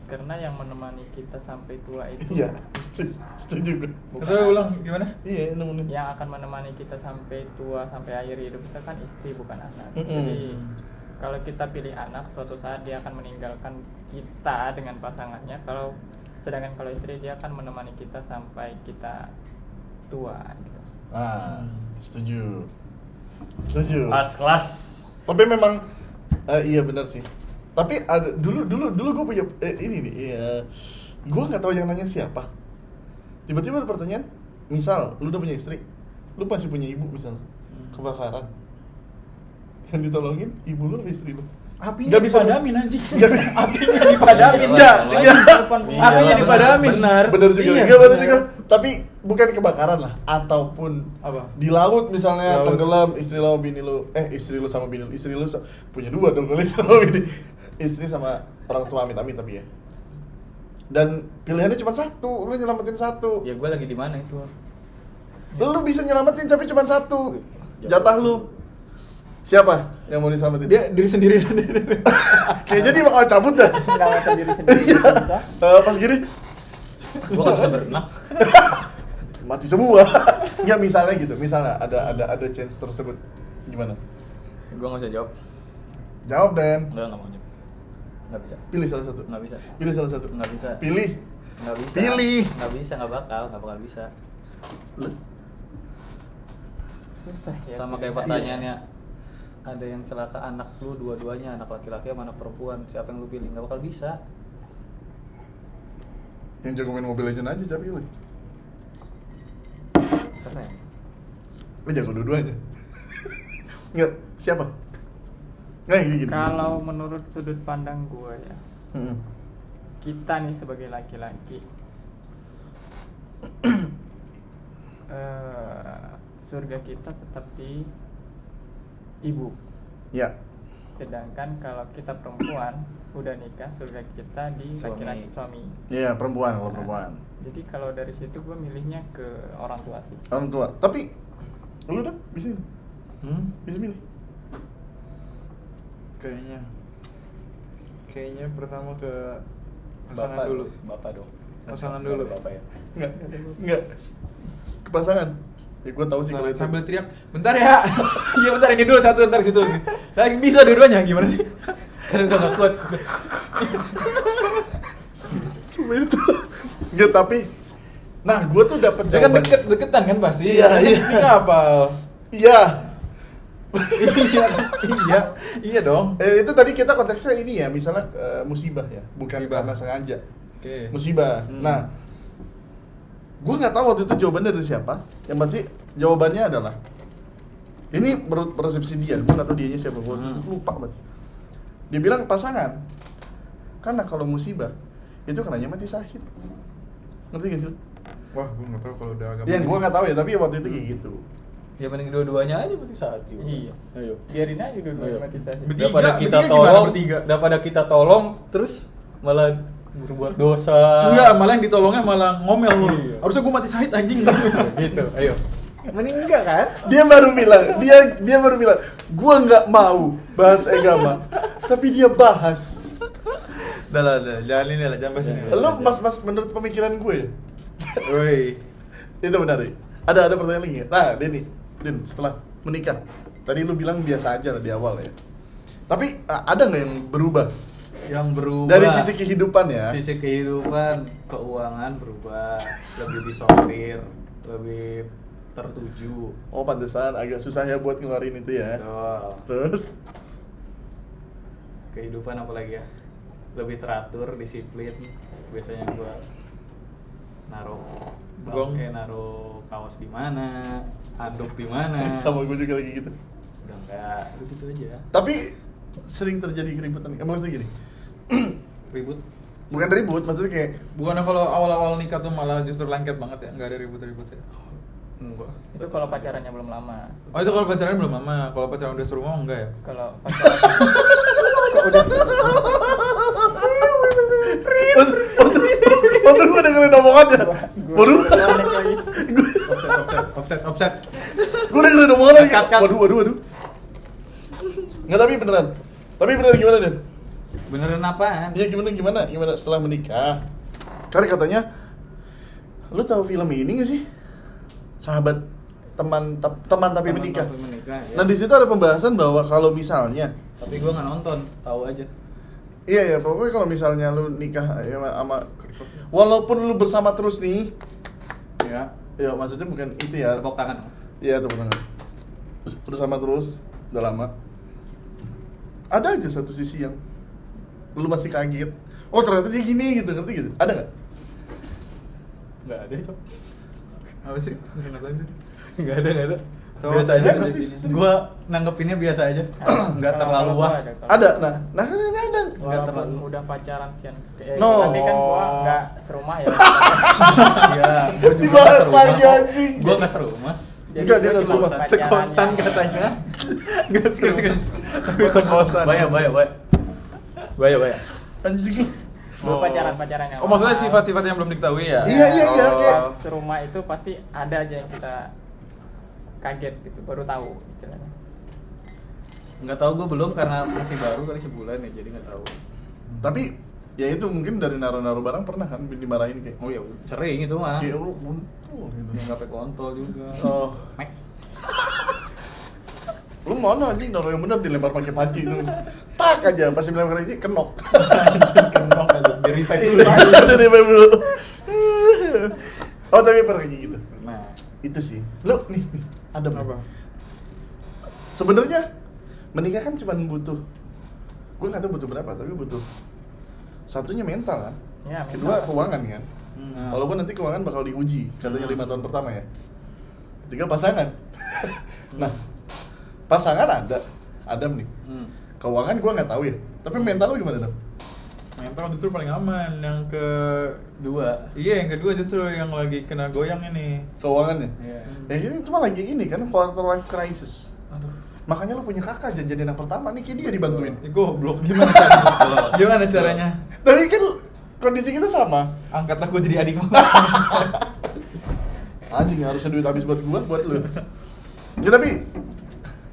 karena yang menemani kita sampai tua itu Iya, setuju gue. Itu ulang gimana? Iya, nemuin. yang akan menemani kita sampai tua, sampai akhir hidup kita kan istri bukan anak. Mm-mm. Jadi kalau kita pilih anak, suatu saat dia akan meninggalkan kita dengan pasangannya. Sedangkan kalau istri, dia akan menemani kita sampai kita tua gitu. Setuju. Kelas. Tapi memang iya benar sih. Tapi ada dulu gue punya ini nih. Gue nggak tahu yang nanya siapa. Tiba-tiba ada pertanyaan, misal lu udah punya istri, lu masih punya ibu misalnya, kebakaran, yang ditolongin ibu lu apa istri lu? Apinya Nggak bisa dipadamin anjing. Nggak bisa. Apinya dipadamin. Enggak. Apinya dipadamin. Bener juga. Iya, Enggak maksudnya bener. kan. Tapi bukan kebakaran lah, ataupun Apa? di laut misalnya Laut. tenggelam istri lu sama bini lu, istri lu sama bini lu, punya dua dong kalau istri sama bini, istri sama orang tua amit-amit tapi ya. Dan pilihannya cuma satu, lu nyelamatin satu. Ya gue lagi di mana itu? Lu bisa nyelamatin tapi cuma satu. Jatah lu. Siapa yang mau diselamatin? Dia diri sendiri. Kayak jadi bakal cabut dah. Menyelamatkan diri sendiri Iya. bisa. Pas gini Gue gak bisa berenang. mati semua. Enggak misalnya gitu, misalnya ada chance tersebut. Gimana? Gue gak bisa jawab. Jawab Dan. Enggak mau jawab. Gak bisa. Pilih salah satu. Nggak bisa. Pilih salah satu. Nggak bisa. Pilih. Nggak bisa. Pilih. Nggak bisa, nggak bakal bisa. Lu. Susah ya. Sama kayak pertanyaannya, ada yang celaka anak lu dua-duanya, anak laki-laki sama anak perempuan, siapa yang lu pilih? Nggak bakal bisa. Yang jago main Mobile Legends aja tapi pilih. Karena ya, Lu jago dua-duanya. Enggak, siapa? Nggak gini. Kalau menurut sudut pandang gue ya, Mm-mm. kita nih sebagai laki-laki, surga kita tetap di ibu. Ya. Sedangkan kalau kita perempuan udah nikah, surga kita di Suami. laki-laki suami. Iya, perempuan kalau Nah, perempuan. Jadi kalau dari situ gue milihnya ke orang tua sih. Orang tua. Tapi lu udah bisa ini. Bisa milih. Kayaknya pertama ke pasangan dulu. Bapak dong. Pasangan dulu. Bapak ya. Enggak. Ke pasangan. Ya gua tahu sih kalau itu. Sambil teriak, bentar ya. Iya bentar, ini dulu satu, bentar situ. Lagi bisa dua-duanya gimana sih? Karena udah gak kuat. Semua itu. Enggak, tapi nah, gua tuh dapat Ya kan jawaban. deketan kan pasti. Iya, iya. Ini kapal. Iya. Iya dong. Itu tadi kita konteksnya ini ya, misalnya musibah ya, bukan Musibah. karena sengaja. Oke. Musibah. Hmm. Nah, gue nggak tahu waktu itu jawabannya dari siapa. Yang pasti jawabannya adalah ini menurut persepsi dia. Gue nggak tahu dianya siapa. Gue lupa banget. Dia bilang pasangan. Karena kalau musibah itu karenanya mati syahid. Ngerti gak sih? lu? Wah, gue nggak tahu kalau udah agama. Yang gue nggak tahu ya, tapi waktu itu kayak gitu. Ya mending dua-duanya aja berarti saat juga. Iya. Ayo. Biarin aja dulu Ayo. mati syahid. Bertiga, Daripada kita bertiga gimana tolong, bertiga? daripada kita tolong terus malah berbuat dosa. Enggak, malah yang ditolongnya malah ngomel mulu. Iya. Harusnya gue mati syahid anjing. Gitu, ayo. Mending enggak kan? Dia baru bilang, gua nggak mau bahas agama, tapi dia bahas. Udah lah, jangan ini lah, jangan bahas ini. Lu mas menurut pemikiran gue ya? Woi. Itu benar ya? Ada pertanyaan lagi nggak? Nah, Din, setelah menikah, tadi lu bilang biasa aja lah di awal ya. Tapi ada nggak yang berubah? Yang berubah Dari sisi kehidupan ya? Sisi kehidupan, keuangan berubah, lebih disortir, lebih tertuju. Oh, pantesan agak susah ya buat ngeluarin itu ya. Betul. Terus? Kehidupan apa lagi ya? Lebih teratur, disiplin. Biasanya gua Gong. naruh kaos di mana, handuk di mana. Sama gue juga lagi gitu. Udah enggak, begitu aja. Tapi sering terjadi keributan. Maksudnya gini, Ribut. bukan ribut, maksudnya kayak Bukannya kalau awal-awal nikah tuh malah justru lengket banget ya, nggak ada ribut-ribut ya. Enggak. Itu kalau pacarannya belum lama. Oh itu kalau pacaran belum lama, kalau pacaran udah serumah enggak ya? Kalau pacaran udah Waktu gue dengerin omongannya. Waduh. Offset. Gue dengerin omongannya kayak, Cut. waduh. Nggak, tapi beneran gimana, Den? Beneran apaan? Iya, gimana setelah menikah? Karena katanya, lu tahu film ini nggak sih? Sahabat teman tapi menikah. Tapi menikah, ya. Nah, di situ ada pembahasan bahwa kalau misalnya, Tapi gua nggak nonton, tahu aja. iya, pokoknya kalau misalnya lu nikah ya, sama, walaupun lu bersama terus nih, Ya. ya maksudnya bukan itu ya. Tepuk tangan. Iya, tepuk tangan. Bersama terus, udah lama. Ada aja satu sisi yang lu masih kaget. Oh, ternyata dia gini gitu, ngerti gitu? Ada nggak? Nggak ada itu. Apa sih? Ngatain tuh. Nggak ada. Tuh, Biasa aja. ya, pasti. Gua nanggepinnya biasa aja. Nggak Kalau terlalu gua wah. kalau- Ada. Nah kan ini ada. Nggak Walaupun terlalu. udah pacaran kan. No. Tapi kan gua nggak serumah ya. Iya, gua juga Dibahas nggak serumah. lagi, anjing. Gua nggak serumah. Jadi Enggak, dia gua nggak cuma serumah. pacaran Sekosan yang- katanya. Enggak Terus. Tapi sekosan. Bahaya. Anjing. Gua pacaran yang Oh, maksudnya lama. sifat-sifat yang belum diketahui ya? Iya, Oh. kayak- Serumah itu pasti ada aja yang kita kaget gitu, baru tahu istilahnya. Nggak tahu, gua belum karena masih baru kali sebulan ya, jadi nggak tahu. Tapi ya itu mungkin dari naruh-naruh barang pernah kan dimarahin kayak. Oh ya, sering itu mah. Kayak lu kontol gitu. Yang nggak pakai kontol juga. Oh, Mek. lu mana anjing naruh yang bener dilempar pakai panci tuh. Tak aja pas dilempar panci kenok. Kenok aja. Di revive dulu. Dari dulu. Oh, tapi pernah kayak gitu. Nah, Itu sih. Lu nih ada Apa? Sebenarnya menikah kan cuma butuh, gue nggak tahu butuh berapa, tapi butuh satunya mental kan, Ya, kedua mental. keuangan kan. Nah. Walaupun nanti keuangan bakal diuji, katanya 5 tahun pertama ya. Ketiga pasangan. Nah, pasangan ada, Adam nih. Keuangan gue nggak tahu ya, tapi mental lu gimana, Adam? Mental justru paling aman. Yang dua. Iya, yang kedua justru yang lagi kena goyang ini. Keuangannya. Iya. Ya ini cuma lagi ini kan quarter life crisis. Aduh. Makanya lu punya kakak janjian yang pertama nih, kayak dia dibantuin. Goblok, gimana caranya? Gimana caranya? Tapi kan kondisi kita sama. Angkat aku jadi adikmu. Anjing, harusnya duit habis buat gua, buat lu. Ya tapi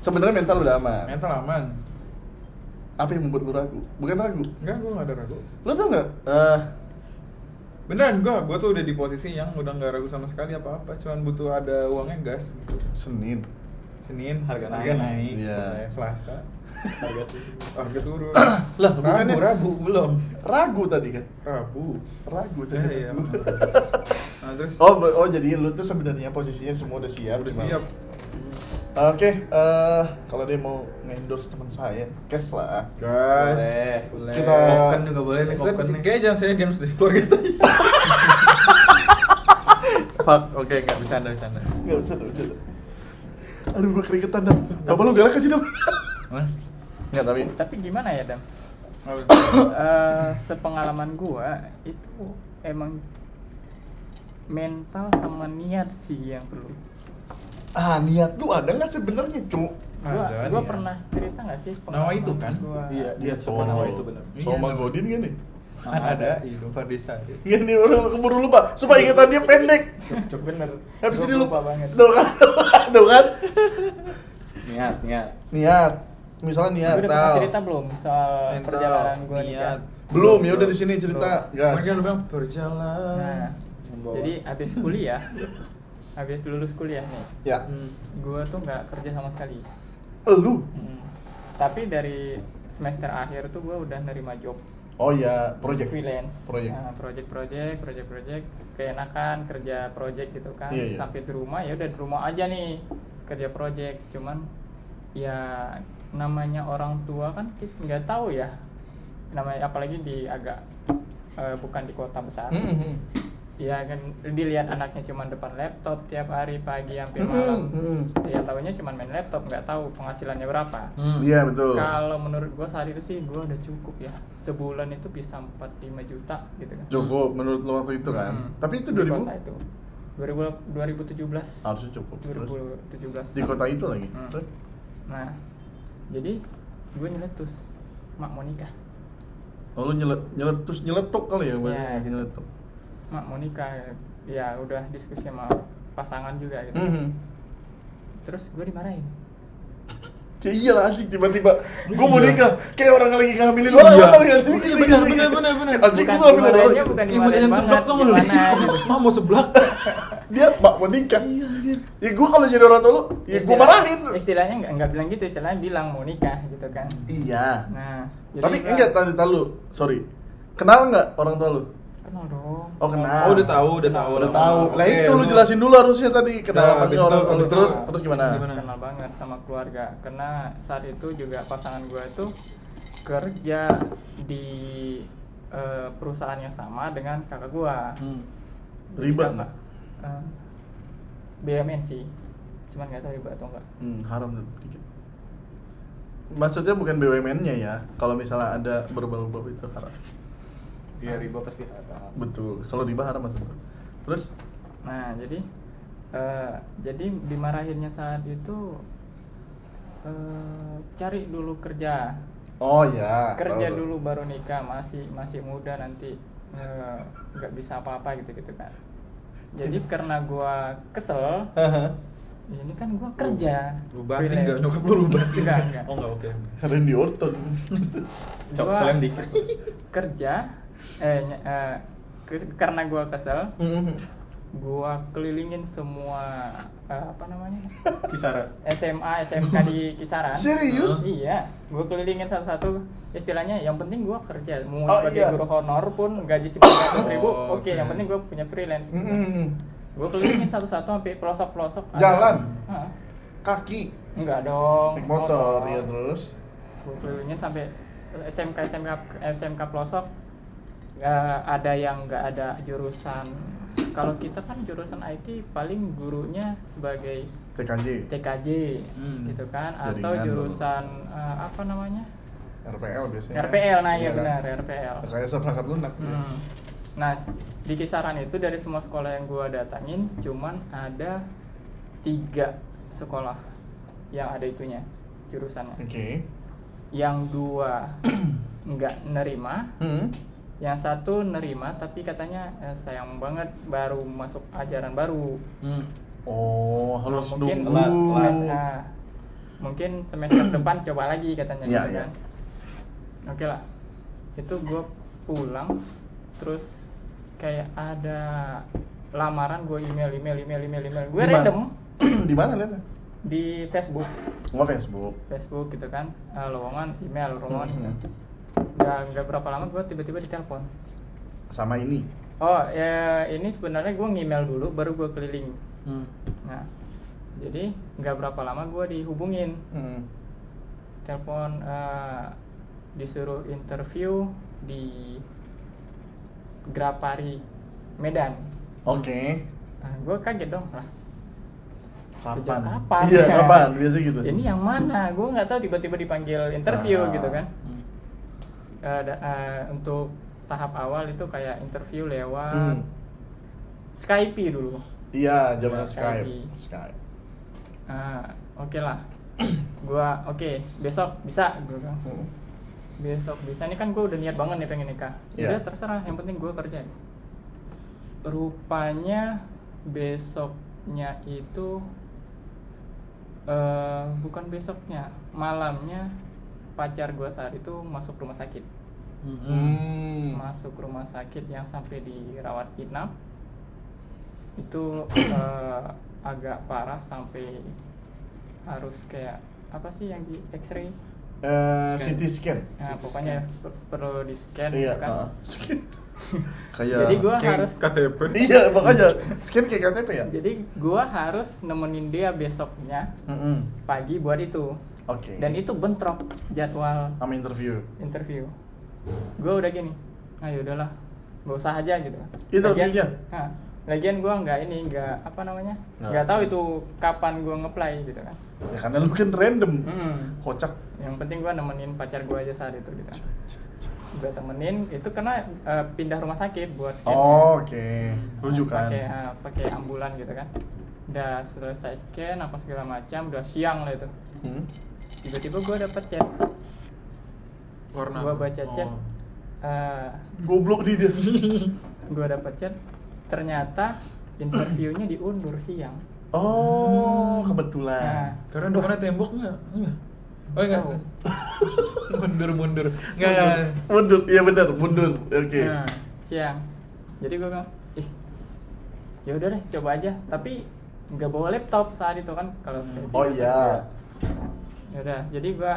sebenarnya mental udah aman. Mental aman. Apa yang membuat lu ragu? Bukan ragu. Enggak, gua enggak ada ragu. Lu tau nggak? Beneran, gua tuh udah di posisi yang udah nggak ragu sama sekali apa-apa. Cuman butuh ada uangnya gas gitu. Senin. Senin Harga naik. Iya. Selasa harga turun. Lah, bukannya Rabu belum. ragu tadi kan? Ragu tadi. iya. ragu. Nah, terus Oh, jadi lu tuh sebenarnya posisinya semua udah siap. udah cuma- siap. Oke, kalau dia mau nge-endorse teman saya, cash lah. Gas. Boleh. Kita- Popcorn juga boleh nih, popcorn nih. Kayaknya jangan saya games deh, keluarga saya. Fuck, oke, enggak bercanda. Nggak bisa. Aduh, gua keringetan dah. Bapak lu galak kasih dong. Hah? Nggak, tapi Tapi gimana ya, Dam? Sepengalaman gua itu emang mental sama niat sih yang perlu. niat tuh ada nggak sebenarnya, Cuk? Ada Gua niat. pernah cerita nggak sih Nawa itu kan? gua? Iya, dia sama nama itu benar. Sama Godin kan nih? Kan ada itu Fardisa. Ini orang keburu lupa, supaya ingatan dia pendek. Cuk bener. Habis Gua ini lupa banget. Tuh kan? Tuh kan? Niat. Niat. Misalnya niat. Gue udah pernah cerita belum soal Mental, perjalanan gue nikah? niat. Belum, ya udah di sini cerita, gas. Mereka bilang berjalan. Nah, Membawa. jadi habis kuliah, habis lulus kuliah nih, Ya. gue tuh nggak kerja sama sekali. Lu? Tapi dari semester akhir tuh gue udah nerima job Oh iya, project. freelance. Project. Nah, project, keenakan kerja project gitu kan. Iya, iya. Sampai di rumah ya udah di rumah aja nih kerja project. Cuman ya namanya orang tua kan kita nggak tahu ya, namanya apalagi di agak bukan di kota besar. Ya kan dilihat anaknya cuma depan laptop tiap hari pagi sampai malam. Ya tahunya cuma main laptop, nggak tahu penghasilannya berapa. Iya, betul. Kalau menurut gua saat itu sih gua udah cukup ya. Sebulan itu bisa 4-5 juta gitu kan. Cukup menurut lo waktu itu kan. Tapi itu Di 2000 kota itu. 2017. harusnya cukup. Terus 2017. di kota itu lagi. Terus? Nah, jadi gue nyeletus mak mau nikah. Oh, lu nyeletuk kali ya, bahasa Iya, gitu. nyeletuk. Mak mau nikah. Ya udah diskusi sama pasangan juga gitu. Terus gue dimarahin. Ya iyalah anjing, tiba-tiba gua mau nikah kayak orang lagi ngambilin orang Iya. tau gak sih? Bener. Anjing Bukan gua ngambilin orang dimarahinnya, gitu. bukan Kayak mau jalan dimarahin seblak banget, tau gak lu? gimana gitu. Mak mau seblak. Dia mak mau nikah. Iya anjir. Ya gua kalau jadi orang tua lu, ya gua marahin. Istilahnya nggak bilang gitu, istilahnya bilang mau nikah gitu kan. Iya. Nah, jadi Tapi gua- enggak tadi lu, sorry. Kenal nggak orang tua lu? kenal dong. Oh kenal. Oh udah tahu. Udah tahu. Lah Oke, itu lu jelasin dulu harusnya tadi Nah, kenal habis orang itu- tua lu. habis Terus itu- gimana? Kenal banget sama keluarga karena saat itu juga pasangan gue itu kerja di perusahaan yang sama dengan kakak gue. Riba nggak? BUMN sih, cuman nggak tahu riba atau enggak. Haram tuh dikit. Maksudnya bukan BUMN-nya ya. Kalau misalnya ada berbau-bau itu haram. Dia riba pasti ada. Betul. Kalau riba haram maksudnya. Terus Nah jadi dimarahinnya saat itu cari dulu kerja. oh ya. Kerja tahu. dulu baru nikah, masih muda nanti nggak bisa apa-apa gitu kan. Jadi karena gua kesel, ini kan gua kerja Lu banting freelance. enggak nyokap lu banting? Enggak. Oh enggak, oke. Randy Orton. Cok Gua slam dikit. kerja karena gua kesel, gua kelilingin semua apa namanya Kisaran. SMA SMK di kisaran. Serius? Iya, gua kelilingin satu-satu. Istilahnya yang penting gua kerja, mau Oh, sebagai iya. guru honor pun gaji 900.000, Oh, oke. oke. Yang penting gua punya freelance. Mm-mm. Gua kelilingin satu-satu sampai pelosok-pelosok. Jalan? Hah, Kaki. enggak dong. Naik motor ya terus. Gua kelilingin sampai SMK pelosok. Ada yang nggak ada jurusan. Kalau kita kan jurusan IT paling gurunya sebagai TKJ. TKJ gitu kan, atau Jaringan jurusan apa namanya RPL biasanya. RPL. Nah iya Iya benar kan? RPL. Kayak seperangkat lunak. Nah di kisaran itu dari semua sekolah yang gua datangin cuman ada 3 sekolah yang ada itunya jurusannya. Oke. Yang 2 nggak nerima, yang 1 nerima tapi katanya sayang banget baru masuk ajaran baru. Oh, harus mungkin nunggu. mungkin semester depan coba lagi katanya Iya, gitu iya. kan. Oke lah, itu gue pulang terus kayak ada lamaran, gue email gue Di mana? random Di mana lihatnya? di Facebook Oh, Facebook. gitu kan, lowongan email lowongan gitu. Nggak berapa lama gue tiba-tiba ditelepon. Sama ini. Oh ya, ini sebenarnya gue nge-email dulu baru gue keliling. Nah jadi nggak berapa lama gue dihubungin, telepon, disuruh interview di Grapari Medan. Oke. Nah, gue kaget dong lah. Sejak Kapan? kapan? Iya, ya? kapan? Biasa gitu. Ini yang mana? Gue nggak tahu, tiba-tiba dipanggil interview gitu kan. Untuk tahap awal itu kayak interview lewat Skype dulu. Iya, zaman Ya, Skype. Oke lah. Gua oke, besok bisa gua bilang. besok bisa, ini kan gue udah niat banget nih pengen nikah. Iya. Udah terserah, yang penting gue kerja. Rupanya besoknya itu bukan besoknya, malamnya pacar gue saat itu masuk rumah sakit. Masuk rumah sakit yang sampai dirawat inap. Itu agak parah sampai harus kayak apa sih yang di X-ray? CT scan. Nah, pokoknya perlu di scan Iya, gitu kan. scan. Kayak Jadi gua Kayak harus KTP. Iya, makanya scan kayak KTP ya. Jadi gua harus nemenin dia besoknya pagi buat itu. Oke. Dan itu bentrok jadwal sama interview. Gua udah gini. Ah yaudahlah, nggak usah aja gitu. Interviewnya? Lagian gua nggak apa namanya? Nggak tahu itu kapan gua nge-apply gitu kan. Ya karena lu kan random. Kocak. Yang penting gua nemenin pacar gua aja saat itu gitu. Gua temenin itu karena pindah rumah sakit buat scan. Oh, oke. Rujukan. Pakai ambulan gitu kan. Udah selesai scan apa segala macam, udah siang lah itu. Tiba-tiba gua dapet chat. Warna. Gua baca chat. Goblok dia. Gua dapet chat. Ternyata interviewnya diundur siang. Oh, kebetulan. Nah, Karena depannya tembok enggak? Oh enggak. tahu. Mundur. Enggak. Mundur, iya benar, mundur. Oke. Nah, siang. Jadi gue bilang, ya udah deh, coba aja. Tapi nggak bawa laptop saat itu kan kalau Skype. Oh iya. Ya udah, jadi gue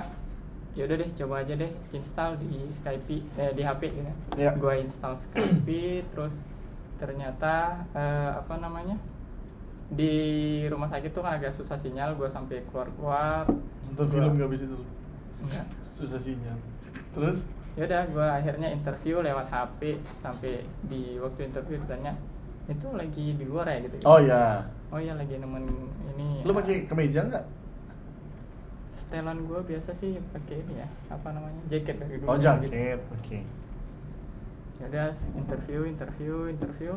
ya udah deh, coba aja deh install di Skype di HP gitu. Iya. Gue install Skype, terus ternyata apa namanya? Di rumah sakit tuh kan agak susah sinyal, gue sampai keluar. Nonton film gak bisa itu? Enggak. Susah sinyal. Terus? Ya udah, gue akhirnya interview lewat HP. Sampai di waktu interview ditanya, itu lagi di luar ya gitu. Oh iya. Oh iya, lagi nemen ini. Lu pakai kemeja nggak? Setelan gue biasa sih pakai ini ya, apa namanya, jaket dari dulu. Oh gitu. jaket, oke. Ya udah, interview,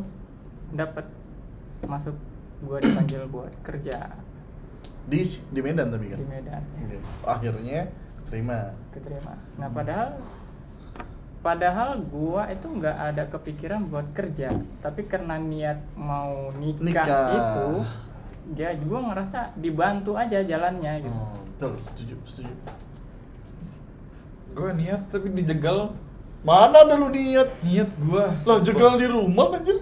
dapat masuk, gue dipanggil buat kerja Di Medan tapi kan? di Medan. Ya. Oke. Akhirnya terima. Keterima. Nah padahal gua itu nggak ada kepikiran buat kerja, tapi karena niat mau nikah. Itu ya gua ngerasa dibantu aja jalannya gitu. Betul, setuju. Gue niat tapi dijegal. Mana ada lu niat? Niat gua. Lah jegal di rumah anjir.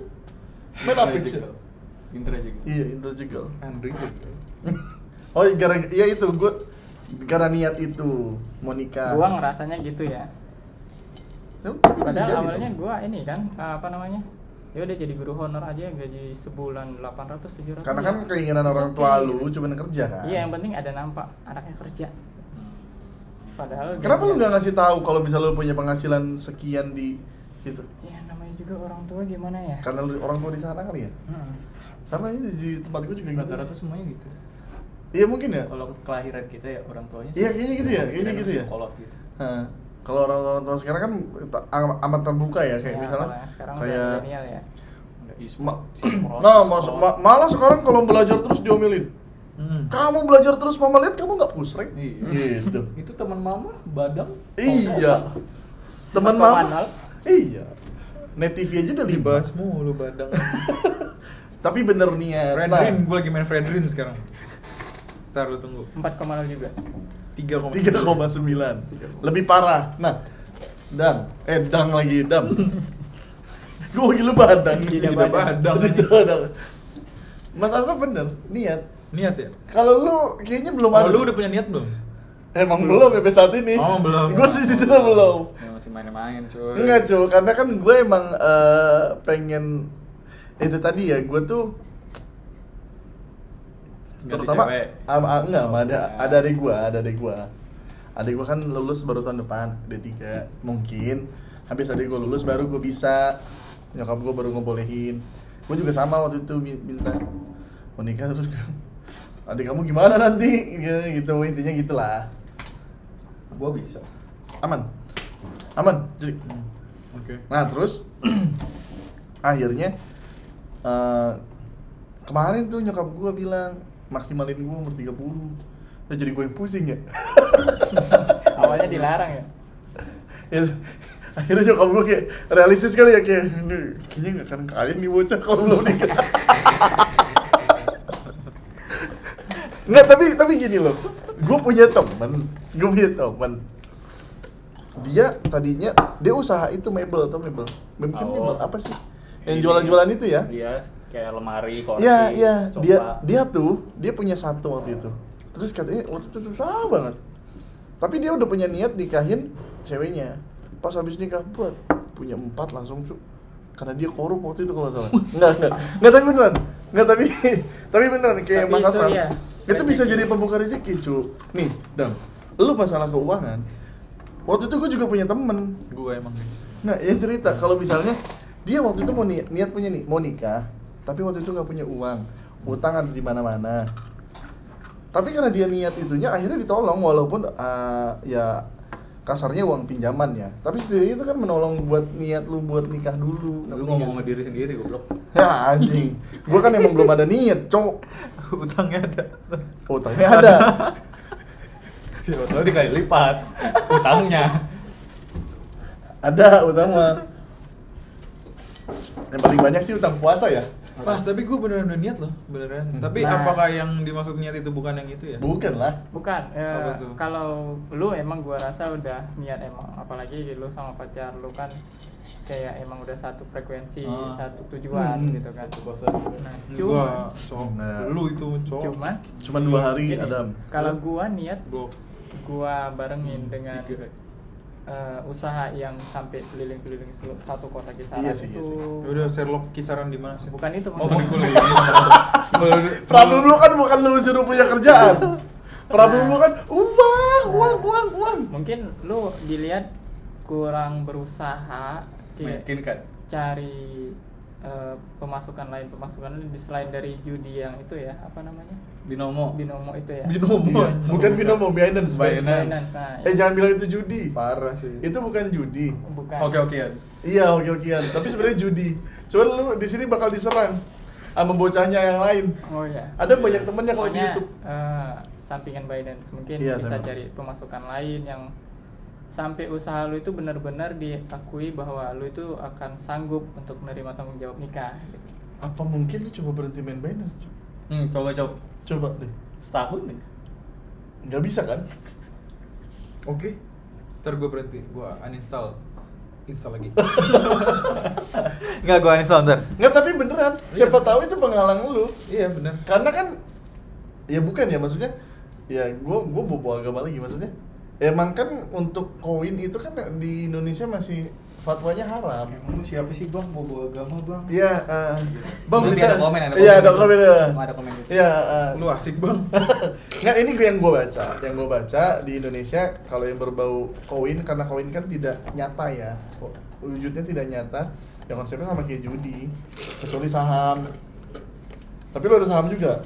Main Apex ya? Indra juga. Iya, Indra jegal. Andri jegal. Oh, iya itu gua gara niat itu mau nikah. Gua ngerasanya gitu ya. Tapi bisa Padahal jadi awalnya tuh. gua ini kan apa namanya? Ya udah jadi guru honor aja, gaji sebulan 800 700. Karena kan keinginan orang tua lu cuma kerja kan. Iya, yang penting ada nampak anaknya kerja. Padahal Kenapa lu gajian- nggak ngasih tahu kalau misalnya lu punya penghasilan sekian di situ? Ya namanya juga orang tua gimana ya? Karena lu orang tua di sana kali ya? Sama ini di tempat gua juga gitu. Rata-rata semuanya gitu. Iya mungkin ya. Kalau kelahiran kita ya orang tuanya. Iya, kayaknya gitu ya, kayaknya gitu ya. Kolot gitu. Nah, kalau orang tua sekarang kan amat terbuka ya, kayak Ya, misalnya kalau yang sekarang udah kayak milenial ya. Udah Ma- e-sport. nah, malah sekarang kalau belajar terus diomelin. Kamu belajar terus, mama lihat kamu nggak pusreng. Iya. Gitu. Itu teman mama badang. Iya. Teman Atau mama. Manal. Iya. Net TV aja udah libas. Libas mulu badang. Tapi bener niat. Fredrin, gue lagi main Fredrin sekarang. Ntar lu tunggu. 4,0 juga. 3,9. Lebih parah. Nah, dang lagi dam. Gue manggil lu badang. Tidak Tidak badang. badang. Mas Asraf bener, niat. Niat ya? Kalau lu kayaknya belum Oh, ada. lu udah punya niat belum? Emang belum sampai saat ini. Oh, belum. Gue sih jujur belum. Ya, masih main-main cuy. Enggak cuy, karena kan gue emang pengen itu tadi ya, gue tuh Ganti terutama cewek. enggak, Oh, ada enggak. adik gue. Adik gue kan lulus baru tahun depan, D3. Mungkin habis adik gue lulus baru gue bisa. Nyokap gue baru ngebolehin. Gue juga sama waktu itu minta mau nikah terus kan. Adik kamu gimana nanti? Gitu intinya gitulah. Gua bisa. Aman. Jadi Oke. nah terus akhirnya kemarin tuh nyokap gue bilang maksimalin gue umur 30. Nah, jadi gue yang pusing ya. Awalnya dilarang ya. Ya, akhirnya nyokap gue kayak realistis kali ya, kayak "Ini kayaknya gak akan kaya nih bocah kalau belum nikah." Nggak, tapi gini loh, gue punya temen. Dia tadinya dia usaha itu mebel mungkin Oh. mebel apa sih yang jualan-jualan itu ya. Iya, kayak lemari, kursi, Iya, sofa. dia punya satu waktu itu. Terus katanya waktu itu susah banget. Tapi dia udah punya niat nikahin ceweknya. Pas habis nikah buat punya 4 langsung, cu. Karena dia korup waktu itu kalau nggak salah. Enggak tapi beneran. Enggak tapi beneran kayak Tapi Mas itu Aslan. ya, Itu bisa rezeki. jadi pembuka rezeki, cu. Nih, Dam. Lu masalah keuangan. Waktu itu gue juga punya temen. Gue emang guys. Nah, yang cerita kalau misalnya dia waktu itu mau niat punya nih, mau nikah, tapi waktu itu nggak punya uang, utang ada di mana-mana. Tapi karena dia niat itunya, akhirnya ditolong walaupun ya kasarnya uang pinjaman ya. Tapi setidaknya itu kan menolong buat niat lu buat nikah dulu. Lu ngomong sama diri sendiri, goblok. Ya anjing, gua kan emang belum ada niat, cowok. Utangnya ada. Utangnya ada. Lo dikali lipat utangnya. Ada utang mah. Yang paling banyak sih utang puasa ya. Pas, tapi gue beneran udah niat loh, beneran. Tapi Nah. apakah yang dimaksud niat itu bukan yang itu ya? Bukan lah. Bukan, Apa tuh? kalau lu emang gua rasa udah niat emang, apalagi lu sama pacar lu kan kayak emang udah satu frekuensi, Ah. satu tujuan Hmm. gitu kan. Nah, Gua cuma cowok. Nah. Lu itu cowok. Cuman 2 hari gini, Adam. kalau gua niat Gua gua barengin dengan usaha yang sampai keliling-keliling satu kota kisaran Iya sih, itu. iya sih. ya udah Sherlock kisaran di mana sih? Bukan itu Oh, maksudnya. bukan Problem lu kan bukan lu suruh punya kerjaan. Problem lu kan uang. Mungkin lu dilihat kurang berusaha kayak Meyakinkan. cari pemasukan lain di selain dari judi yang itu ya, apa namanya, Binomo. binomo itu ya. Binomo. Iya, bukan binomo, Binance. Binance. Nah, Jangan bilang itu judi. Parah sih. Itu bukan judi. bukan. Oke-okean. Iya, oke-okean. Tapi sebenarnya judi. Cuman lu di sini bakal diserang sama bocahnya yang lain. Oh ya. Ada banyak temennya kalau di Pokoknya, YouTube. sampingan Binance mungkin Iya, bisa sama. cari pemasukan lain yang sampai usaha lu itu benar-benar diakui bahwa lu itu akan sanggup untuk menerima tanggung jawab nikah gitu. Apa mungkin lu coba berhenti main Binance, Cuk? Coba. Coba deh. Setahun nih. Nggak bisa kan? Oke. Ntar gue berhenti, gue uninstall. Install lagi. Enggak, gue uninstall ntar. Nggak, tapi beneran. Siapa tahu itu penghalang lu. Iya bener. Karena kan ya bukan ya, maksudnya ya gua bobo agama lagi maksudnya. Emang kan untuk koin itu kan di Indonesia masih fatwanya haram. Emang lu siapa sih bang, mau bawa agama bang? Iya, Bang Nanti bisa. ada komen, Iya, ada komen ya. Ada komen gitu. Iya, Lu asik bang. nggak, ini yang gue baca di Indonesia kalau yang berbau koin, karena koin kan tidak nyata ya, wujudnya tidak nyata, yang konsepnya sama kayak judi, kecuali saham. Tapi lo ada saham juga?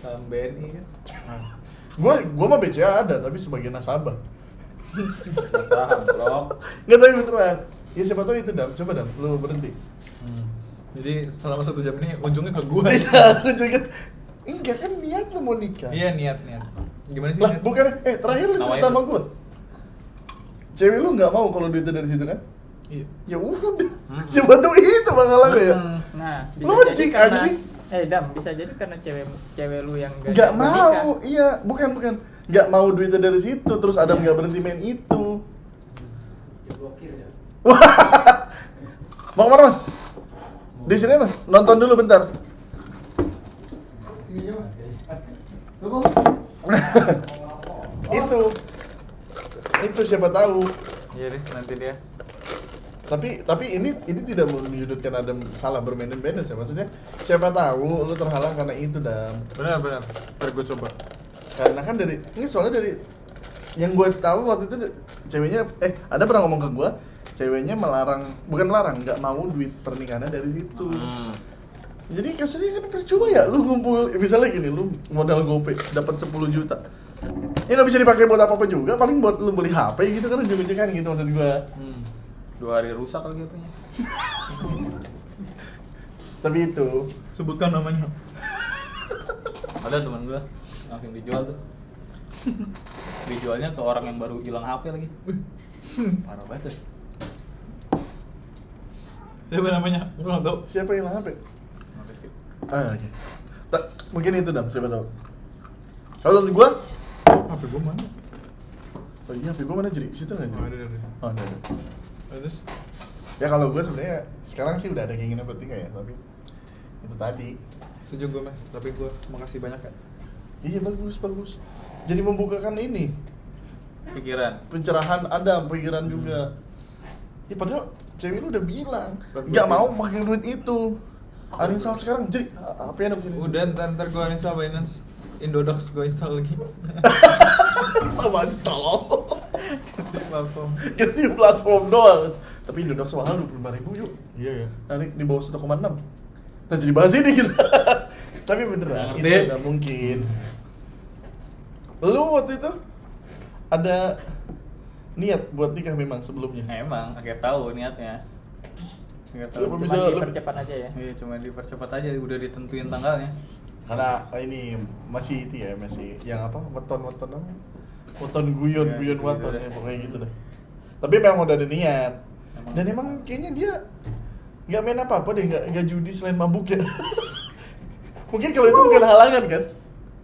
Saham BNI kan. Gue mah BCA ada, tapi sebagai nasabah. Saham, bro. Nggak, tapi beneran. Ya siapa tahu itu, Dam. Coba, Dam, lu berhenti. Jadi selama 1 jam ini ujungnya ke gue. Iya, lu juga. Enggak kan niat lu mau nikah. Iya niat. Gimana sih? Lah, niat? bukan, terakhir lu cerita sama gue. Cewek lu nggak mau kalau duitnya dari situ kan? Iya. Ya udah, siapa tahu itu bakalan ya. Nah, Logik, karena anjing. Dam, bisa jadi karena cewek lu yang Nggak nikah. mau, iya, bukan. Nggak mau duitnya dari situ, terus Adam nggak berhenti main itu. Wah, mau kemana mas? Di sini mas, nonton dulu bentar. Itu siapa tahu. Iya deh, nanti dia. Tapi ini tidak menyudutkan Adam salah bermain Binance ya, maksudnya siapa tahu lu terhalang karena itu, Dam. Benar. Ntar gue coba. Karena kan ini soalnya dari yang gue tahu waktu itu ceweknya ada pernah ngomong ke gue, ceweknya bukan melarang, nggak mau duit pernikahannya dari situ. Jadi kasarnya kan percuma ya, lu ngumpul misalnya gini, lu modal GoPay dapat 10 juta. Ya nggak bisa dipakai buat apa-apa juga, paling buat lu beli HP gitu kan, ujung-ujungnya kan gitu maksud gue. 2 hari rusak lagi apanya. Tapi itu Sebutkan namanya. Ada teman gua langsung dijual tuh. Dijualnya ke orang yang baru hilang HP lagi. Parah banget. Tuh. Siapa namanya? Gue nggak tahu. Siapa yang hilang HP? Makasih, skip. Oke. Mungkin itu Dam, siapa tahu. Kalau gua, HP gue mana? oh iya HP gua mana jadi? Situ nggak Oh, jadi? ada. Oh ada. Terus? Ya kalau gua sebenarnya sekarang sih udah ada keinginan buat tinggal ya, tapi itu tadi. Setuju gue mas, tapi gue makasih banyak kan. Iya bagus. Jadi membukakan ini Pikiran. pencerahan ada, pikiran juga. Ya padahal cewek lu udah bilang nggak mau pakai duit itu. Uninstall sekarang jadi apa yang begini? Udah ntar gue uninstall Binance, Indodox gue install lagi. Sama aja tolong. Platform. Ganti platform doang. Tapi Indodox mahal 25.000 yuk. Iya ya. Nanti di bawah 1,6. Nah jadi bahas ini kita. Tapi beneran Ngerti. itu nggak mungkin. Lu waktu itu ada niat buat nikah memang sebelumnya? Emang akhir tahun niatnya. Akhir tahun. Kenapa Cuma bisa dipercepat aja ya. Iya, cuma dipercepat aja, udah ditentuin tanggalnya. Karena ini masih itu ya, masih yang apa? Weton apa? Weton guyon Ya, gitu weton deh. ya pokoknya gitu deh. Tapi memang udah ada niat. Dan emang kayaknya dia nggak main apa-apa deh, nggak judi selain mabuk ya. Mungkin kalau itu bukan halangan kan?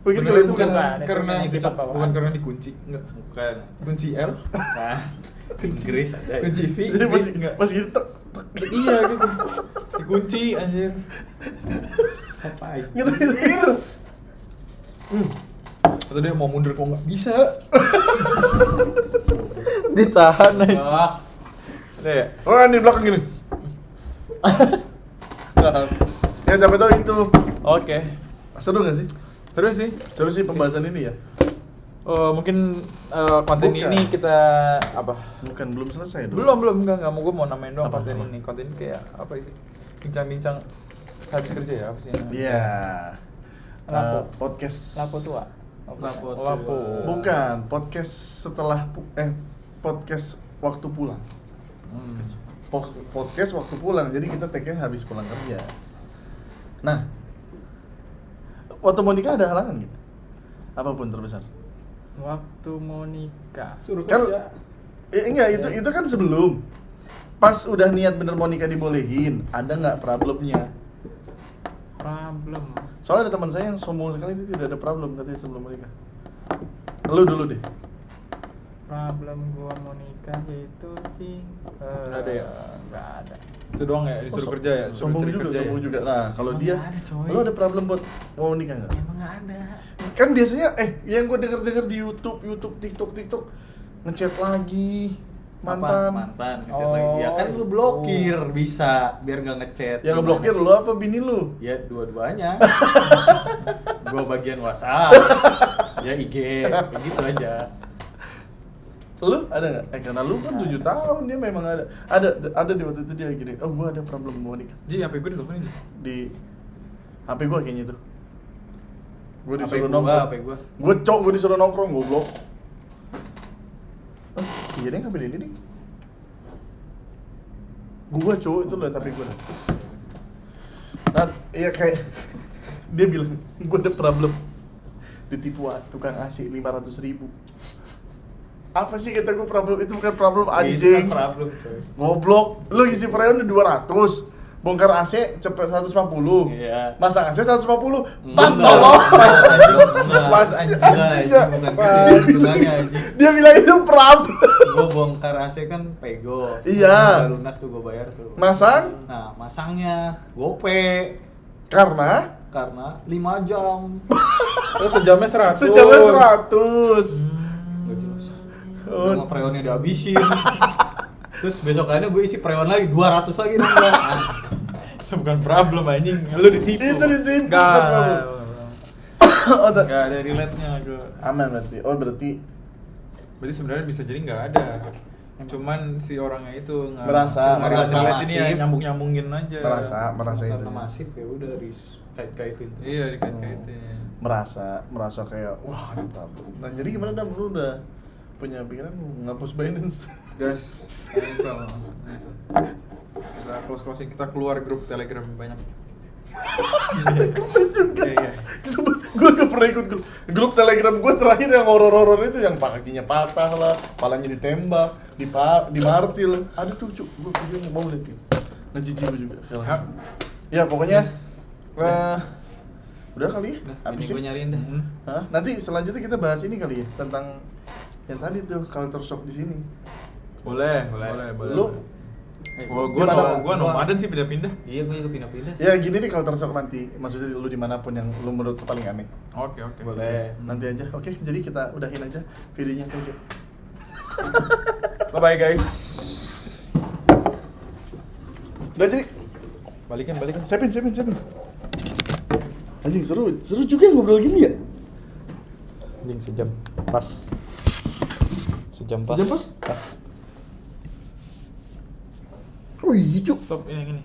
Mungkin kalau Beneran itu bukan bukan itu karena yang itu sifat Cok. bawaan. Bukan karena dikunci, enggak. Bukan. Kunci L, Nah, Inggris ada. kunci V, jadi V, masih enggak. masih gitu. Iya gitu. Dikunci anjir. Ngapain? Gitu. Atau dia mau mundur kok nggak bisa. Ditahan aja. Wah, Udah ya. Oh, di belakang gini. Ya sampai tahu itu. Oke. Seru nggak sih? Seru sih. Seru sih pembahasan ini ya. Mungkin konten Bukan. ini kita apa? Bukan belum selesai dong. Belum enggak mau gue mau namain doang Apa? konten ini. Konten ini kayak apa sih? Bincang-bincang habis kerja ya apa sih namanya? Iya. Lapo. Podcast. Lapo tua. Lapo. Bukan, podcast setelah podcast waktu pulang. Podcast waktu pulang. Jadi kita tag-nya habis pulang kerja. Nah, waktu mau nikah ada halangan gitu? Apapun terbesar. Waktu mau nikah. suruh Kan kerja. enggak, itu kan sebelum. Pas udah niat bener mau nikah dibolehin, ada nggak problemnya? Problem. Soalnya ada teman saya yang sombong sekali, dia tidak ada problem katanya sebelum menikah. Lu dulu deh. Problem gua mau nikah itu sih Ada ya? nggak ada. Itu doang ya, disuruh Oh, kerja ya, disuruh sombong cari juga, kerja sombong ya. juga. Nah, kalau Emang dia, nggak ada, coy. lu ada problem buat mau nikah nggak? Emang nggak ada. Kan biasanya, yang gue denger di YouTube, TikTok, ngechat lagi mantan. Mantan ngechat Oh, lagi. Ya kan lu blokir bisa biar nggak ngechat. Yang Gimana ngeblokir sih? lu apa bini lu? Ya dua-duanya. Gua bagian WhatsApp. Ya IG, kayak gitu aja. Lu ada nggak? Karena lu kan 7 tahun, dia memang ada di waktu itu dia gini. Oh, gue ada problem mau nikah. Ji, HP gue diteleponin Ji. Di HP gue kayaknya itu. Gue HP disuruh gua, nongkrong. HP gua. Gue disuruh nongkrong, goblok. Iya deh, ngambil ini nih. Gue cowok itu liat HP gue. Nah, iya kayak dia bilang, gue ada problem. Ditipu tukang AC 500.000. Apa sih kata gue problem? Itu bukan problem Itu anjing. kan problem, coy. Goblok, lu isi freon 200. Bongkar AC cepet 150. Iya. Masang AC 150. Enggak. Pas tolong. Pas anjing. Enggak. Pas anjing. Enggak, Anjing ya. bukan Pas. gitu hitungannya, anjing. Dia bilang itu problem. Gua bongkar AC kan pego. Iya. Udah lunas tuh gua bayar tuh. Masang Nah, masangnya gope karena karena 5 jam. Oh, sejamnya 100. sejamnya 100. Gak jelas. Oh. Udah freonnya dihabisin. Terus besokannya gue isi freon lagi 200 lagi nambah. Itu bukan problem anjing, lu ditipu. Itu ditipu, Enggak. bukan problem. Oh, Enggak ada relate-nya gue. aman berarti. Oh, berarti Berarti sebenarnya bisa jadi nggak ada. Cuman si orangnya itu nggak Merasa relate ini ya masif. nyambung-nyambungin aja. merasa itu. Karena masif ya udah dikait-kaitin. Iya, dikait-kaitin. Merasa kayak wah, ada problem. Nah, jadi gimana Dam? Lu udah punya pikiran ngapus Binance? Guys, cancel langsung. Kita closing, kita keluar grup Telegram banyak. Gue juga. Iya, iya. Gue gak pernah ikut grup Telegram gue terakhir yang horor-horor itu yang kakinya patah lah, palanya ditembak, dimartil. Ada tuh cuk, gue videonya mau lihat gitu. Ngejijik gue juga. Ya pokoknya udah kali ya. Ini gue nyariin dah. Hah? Nanti selanjutnya kita bahas ini kali ya tentang yang tadi tuh culture shock di sini. Boleh. Lu Gua nomaden sih pindah-pindah. Iya, gue juga pindah-pindah. ya gini nih culture shock nanti, maksudnya lu dimanapun yang lu menurut lu paling aneh. Oke. Boleh. Nanti aja. Oke, jadi kita udahin aja videonya. Thank you. Bye guys. Udah jadi. Balikan. Siapin. Anjing seru juga ngobrol gini ya. Anjing sejam pas. Sejam pas? Oh iya, Cuk. Stop ini.